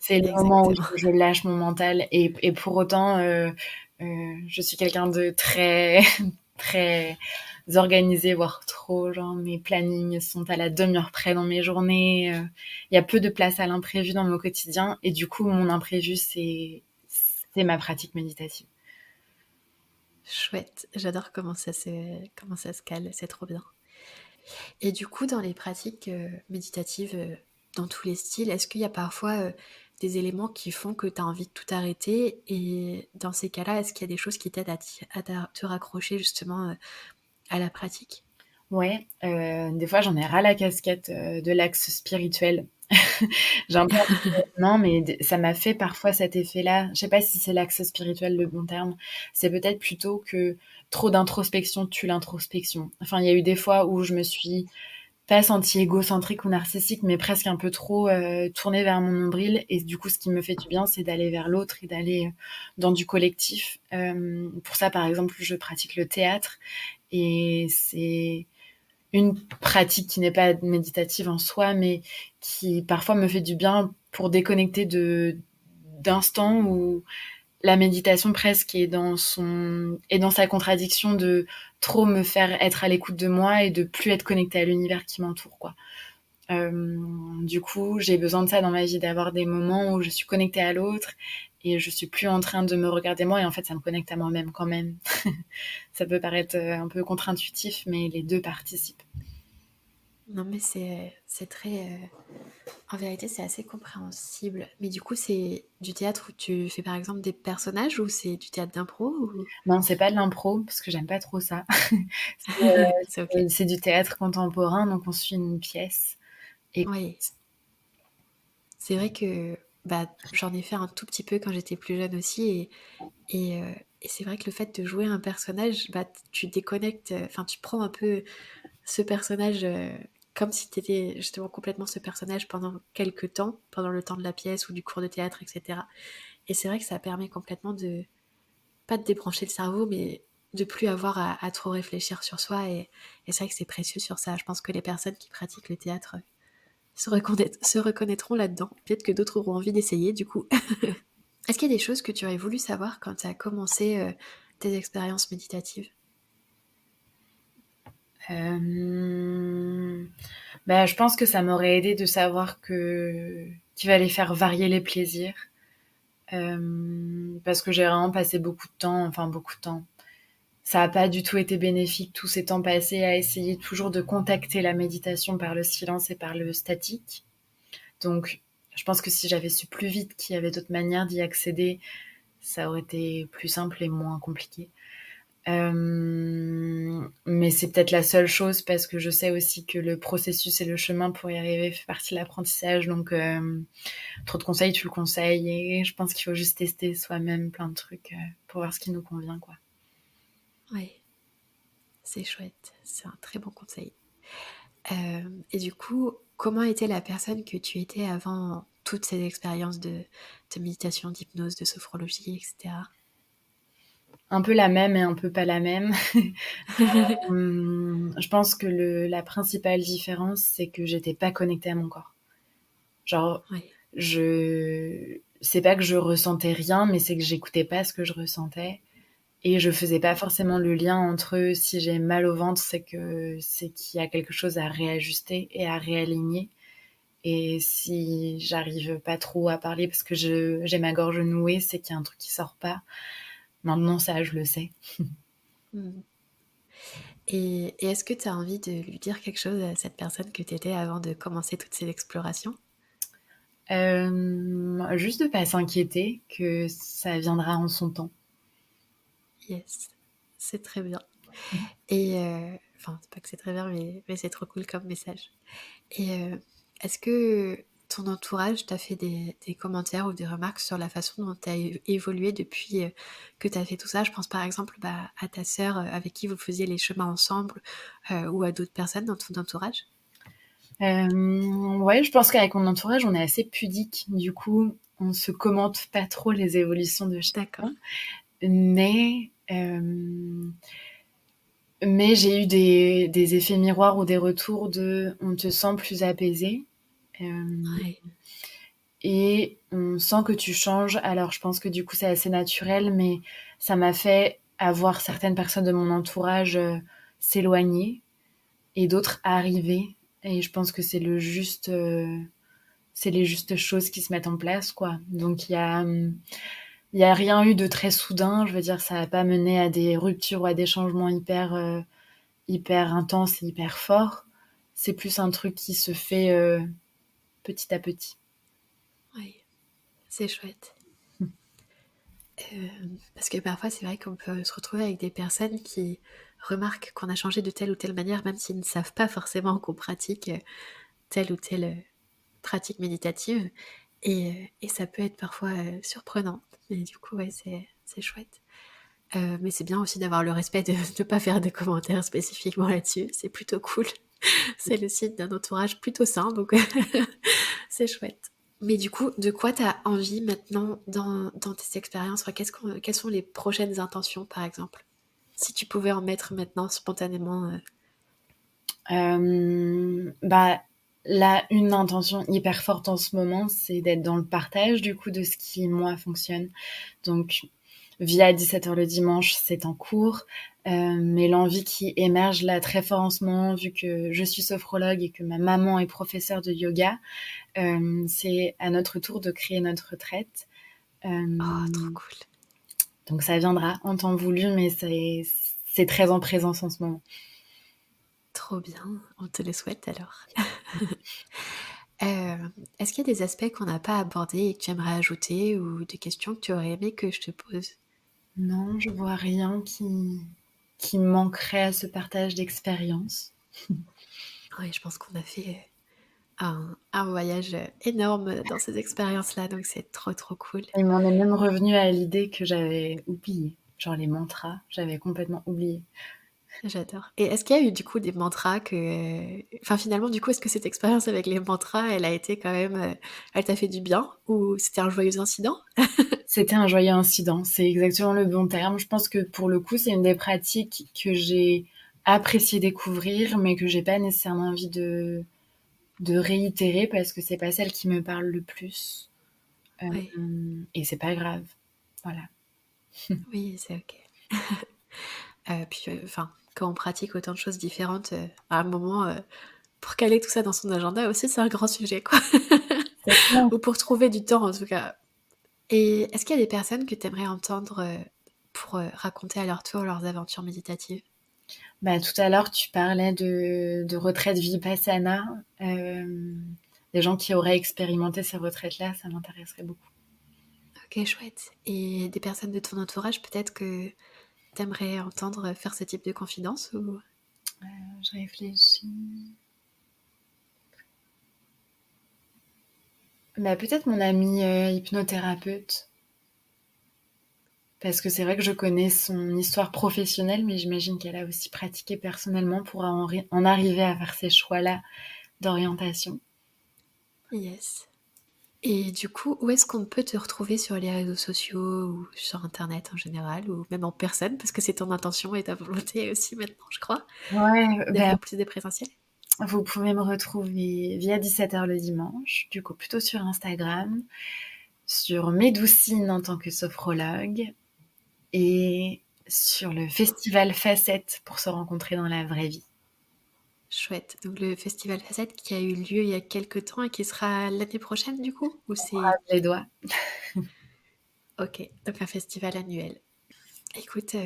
S2: C'est le moment où
S1: Exactement.
S2: je lâche mon mental et pour autant, je suis quelqu'un de très, très organisé, voire trop. Genre, mes plannings sont à la demi-heure près dans mes journées. Il y a peu de place à l'imprévu dans mon quotidien et du coup, mon imprévu, c'est ma pratique méditative.
S1: Chouette. J'adore comment ça se cale. C'est trop bien. Et du coup, dans les pratiques méditatives, dans tous les styles, est-ce qu'il y a parfois des éléments qui font que tu as envie de tout arrêter? Et dans ces cas-là, est-ce qu'il y a des choses qui t'aident te raccrocher justement à la pratique?
S2: Ouais, des fois, j'en ai ras la casquette de l'axe spirituel. J'ai un peu non, mais ça m'a fait parfois cet effet-là. Je sais pas si c'est l'axe spirituel le bon terme. C'est peut-être plutôt que trop d'introspection tue l'introspection. Enfin, il y a eu des fois où je me suis pas sentie égocentrique ou narcissique, mais presque un peu trop tournée vers mon nombril. Et du coup, ce qui me fait du bien, c'est d'aller vers l'autre et d'aller dans du collectif. Pour ça, par exemple, je pratique le théâtre et c'est une pratique qui n'est pas méditative en soi, mais qui parfois me fait du bien pour déconnecter d'instants où la méditation presque est dans sa contradiction de trop me faire être à l'écoute de moi et de plus être connectée à l'univers qui m'entoure, quoi. Du coup, j'ai besoin de ça dans ma vie, d'avoir des moments où je suis connectée à l'autre et je suis plus en train de me regarder moi, et en fait, ça me connecte à moi-même quand même. Ça peut paraître un peu contre-intuitif, mais les deux participent.
S1: Non, mais c'est très. En vérité, c'est assez compréhensible. Mais du coup, c'est du théâtre où tu fais par exemple des personnages ou c'est du théâtre d'impro ou...
S2: Non, c'est pas de l'impro parce que j'aime pas trop ça.
S1: C'est ok.
S2: C'est du théâtre contemporain, donc on suit une pièce. Et
S1: Oui, c'est vrai que bah, j'en ai fait un tout petit peu quand j'étais plus jeune aussi et c'est vrai que le fait de jouer un personnage, bah, tu déconnectes, enfin tu prends un peu ce personnage comme si tu étais justement complètement ce personnage pendant quelques temps, pendant le temps de la pièce ou du cours de théâtre, etc. Et c'est vrai que ça permet complètement de, pas de débrancher le cerveau, mais de plus avoir à trop réfléchir sur soi. Et c'est vrai que c'est précieux sur ça. Je pense que les personnes qui pratiquent le théâtre se reconnaîtront là-dedans. Peut-être que d'autres auront envie d'essayer, du coup. Est-ce qu'il y a des choses que tu aurais voulu savoir quand tu as commencé tes expériences méditatives?
S2: bah, je pense que ça m'aurait aidé de savoir que qu'il fallait faire varier les plaisirs. Parce que j'ai vraiment passé beaucoup de temps, enfin beaucoup de temps. Ça n'a pas du tout été bénéfique tous ces temps passés à essayer toujours de contacter la méditation par le silence et par le statique. Donc, je pense que si j'avais su plus vite qu'il y avait d'autres manières d'y accéder, ça aurait été plus simple et moins compliqué. Mais c'est peut-être la seule chose parce que je sais aussi que le processus et le chemin pour y arriver fait partie de l'apprentissage. Donc, trop de conseils, tu le conseilles. Et je pense qu'il faut juste tester soi-même plein de trucs pour voir ce qui nous convient, quoi.
S1: Oui, c'est chouette. C'est un très bon conseil. Et du coup, comment était la personne que tu étais avant toutes ces expériences de méditation, d'hypnose, de sophrologie, etc.
S2: Un peu la même et un peu pas la même. Je pense que la principale différence, c'est que j'étais pas connectée à mon corps. Genre,
S1: Oui,
S2: c'est pas que je ressentais rien, mais c'est que j'écoutais pas ce que je ressentais. Et je faisais pas forcément le lien entre si j'ai mal au ventre, c'est qu'il y a quelque chose à réajuster et à réaligner. Et si j'arrive pas trop à parler parce que j'ai ma gorge nouée, c'est qu'il y a un truc qui sort pas. Maintenant, ça, je le sais.
S1: mmh. Et est-ce que tu as envie de lui dire quelque chose à cette personne que tu étais avant de commencer toutes ces explorations?
S2: Juste de pas s'inquiéter, que ça viendra en son temps.
S1: Yes, c'est très bien. Et enfin, c'est pas que c'est très bien, mais c'est trop cool comme message. Et est-ce que ton entourage t'a fait des commentaires ou des remarques sur la façon dont tu as évolué depuis que tu as fait tout ça? Je pense par exemple bah, à ta sœur avec qui vous faisiez les chemins ensemble ou à d'autres personnes dans ton entourage.
S2: Ouais, je pense qu'avec mon entourage, on est assez pudique. Du coup, on se commente pas trop les évolutions de
S1: D'accord.
S2: chacun. Mais, mais j'ai eu des effets miroirs ou des retours de on te sent plus apaisé.
S1: Ouais.
S2: Et on sent que tu changes. Alors, je pense que du coup, c'est assez naturel, mais ça m'a fait avoir certaines personnes de mon entourage s'éloigner et d'autres arriver. Et je pense que c'est les justes choses qui se mettent en place, quoi. Donc, il y a rien eu de très soudain. Je veux dire, ça n'a pas mené à des ruptures ou à des changements hyper intenses et hyper forts. C'est plus un truc qui se fait petit à petit.
S1: Ouais, c'est chouette. Parce que parfois, c'est vrai qu'on peut se retrouver avec des personnes qui remarquent qu'on a changé de telle ou telle manière, même s'ils ne savent pas forcément qu'on pratique telle ou telle pratique méditative. Et ça peut être parfois surprenant. Et du coup, ouais, c'est chouette. Mais c'est bien aussi d'avoir le respect de ne pas faire de commentaires spécifiquement là-dessus. C'est plutôt cool. C'est le signe d'un entourage plutôt sain, donc c'est chouette. Mais du coup, de quoi tu as envie maintenant dans tes expériences? Enfin, quelles sont les prochaines intentions, par exemple? Si tu pouvais en mettre maintenant spontanément.
S2: Bah, Là, une intention hyper forte en ce moment, c'est d'être dans le partage du coup de ce qui, moi, fonctionne. Donc, via 17h le dimanche, c'est en cours. Mais l'envie qui émerge là très fort en ce moment, vu que je suis sophrologue et que ma maman est professeure de yoga, c'est à notre tour de créer notre retraite.
S1: Oh, trop
S2: Euh,
S1: cool.
S2: donc ça viendra en temps voulu, mais c'est très en présence en ce moment.
S1: Trop bien, on te le souhaite alors. Est-ce qu'il y a des aspects qu'on n'a pas abordés et que tu aimerais ajouter ou des questions que tu aurais aimé que je te pose?
S2: Non, je vois rien qui manquerait à ce partage d'expérience.
S1: Oui, je pense qu'on a fait un voyage énorme dans ces expériences-là, donc c'est trop trop cool.
S2: Il m'en est même revenu à l'idée que j'avais oublié. Genre les mantras, j'avais complètement oublié.
S1: J'adore. Et est-ce qu'il y a eu du coup des mantras que... Enfin finalement, du coup, est-ce que cette expérience avec les mantras, elle a été quand même... elle t'a fait du bien ou c'était un joyeux incident?
S2: C'était un joyeux incident, c'est exactement le bon terme. Je pense que pour le coup, c'est une des pratiques que j'ai apprécié découvrir, mais que j'ai pas nécessairement envie de réitérer parce que c'est pas celle qui me parle le plus.
S1: Oui,
S2: Et c'est pas grave. Voilà.
S1: oui, c'est ok. Puis, enfin, quand on pratique autant de choses différentes, à un moment, pour caler tout ça dans son agenda aussi, c'est un grand sujet, quoi.
S2: C'est clair.
S1: Ou pour trouver du temps, en tout cas. Et est-ce qu'il y a des personnes que tu aimerais entendre pour raconter à leur tour leurs aventures méditatives?
S2: Bah, tout à l'heure, tu parlais de retraite Vipassana. Des gens qui auraient expérimenté ces retraites-là, ça m'intéresserait beaucoup.
S1: Ok, chouette. Et des personnes de ton entourage, peut-être que t'aimerais entendre faire ce type de confidence ou...
S2: Je réfléchis. Bah, peut-être mon amie hypnothérapeute. Parce que c'est vrai que je connais son histoire professionnelle, mais j'imagine qu'elle a aussi pratiqué personnellement pour en arriver à faire ces choix-là d'orientation.
S1: Yes. Et du coup, où est-ce qu'on peut te retrouver sur les réseaux sociaux ou sur Internet en général, ou même en personne, parce que c'est ton intention et ta volonté aussi maintenant, je crois,
S2: Ouais,
S1: de
S2: ben,
S1: faire plus de présentiel?
S2: vous pouvez me retrouver via 17h le dimanche, du coup plutôt sur Instagram, sur Médoucine en tant que sophrologue et sur le festival Facette pour se rencontrer dans la vraie vie.
S1: Chouette. Donc le festival Facette qui a eu lieu il y a quelques temps et qui sera l'année prochaine du coup? Ou c'est...
S2: Croise les doigts.
S1: Ok, donc un festival annuel. Écoute,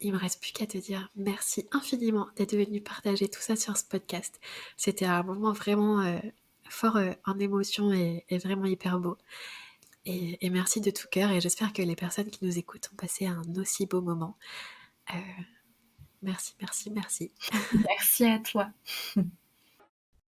S1: il me reste plus qu'à te dire merci infiniment d'être venu partager tout ça sur ce podcast. C'était un moment vraiment fort en émotion et vraiment hyper beau. Et merci de tout cœur et j'espère que les personnes qui nous écoutent ont passé un aussi beau moment. Euh, merci, merci, merci.
S2: Merci à toi.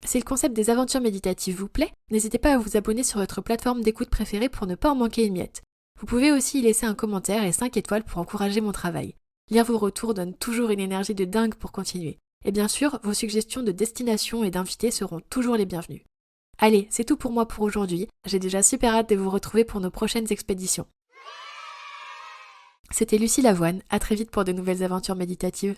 S1: Si le concept des aventures méditatives vous plaît, n'hésitez pas à vous abonner sur votre plateforme d'écoute préférée pour ne pas en manquer une miette. Vous pouvez aussi y laisser un commentaire et 5 étoiles pour encourager mon travail. Lire vos retours donne toujours une énergie de dingue pour continuer. Et bien sûr, vos suggestions de destination et d'invités seront toujours les bienvenues. Allez, c'est tout pour moi pour aujourd'hui. J'ai déjà super hâte de vous retrouver pour nos prochaines expéditions. C'était Lucie Lavoine, à très vite pour de nouvelles aventures méditatives.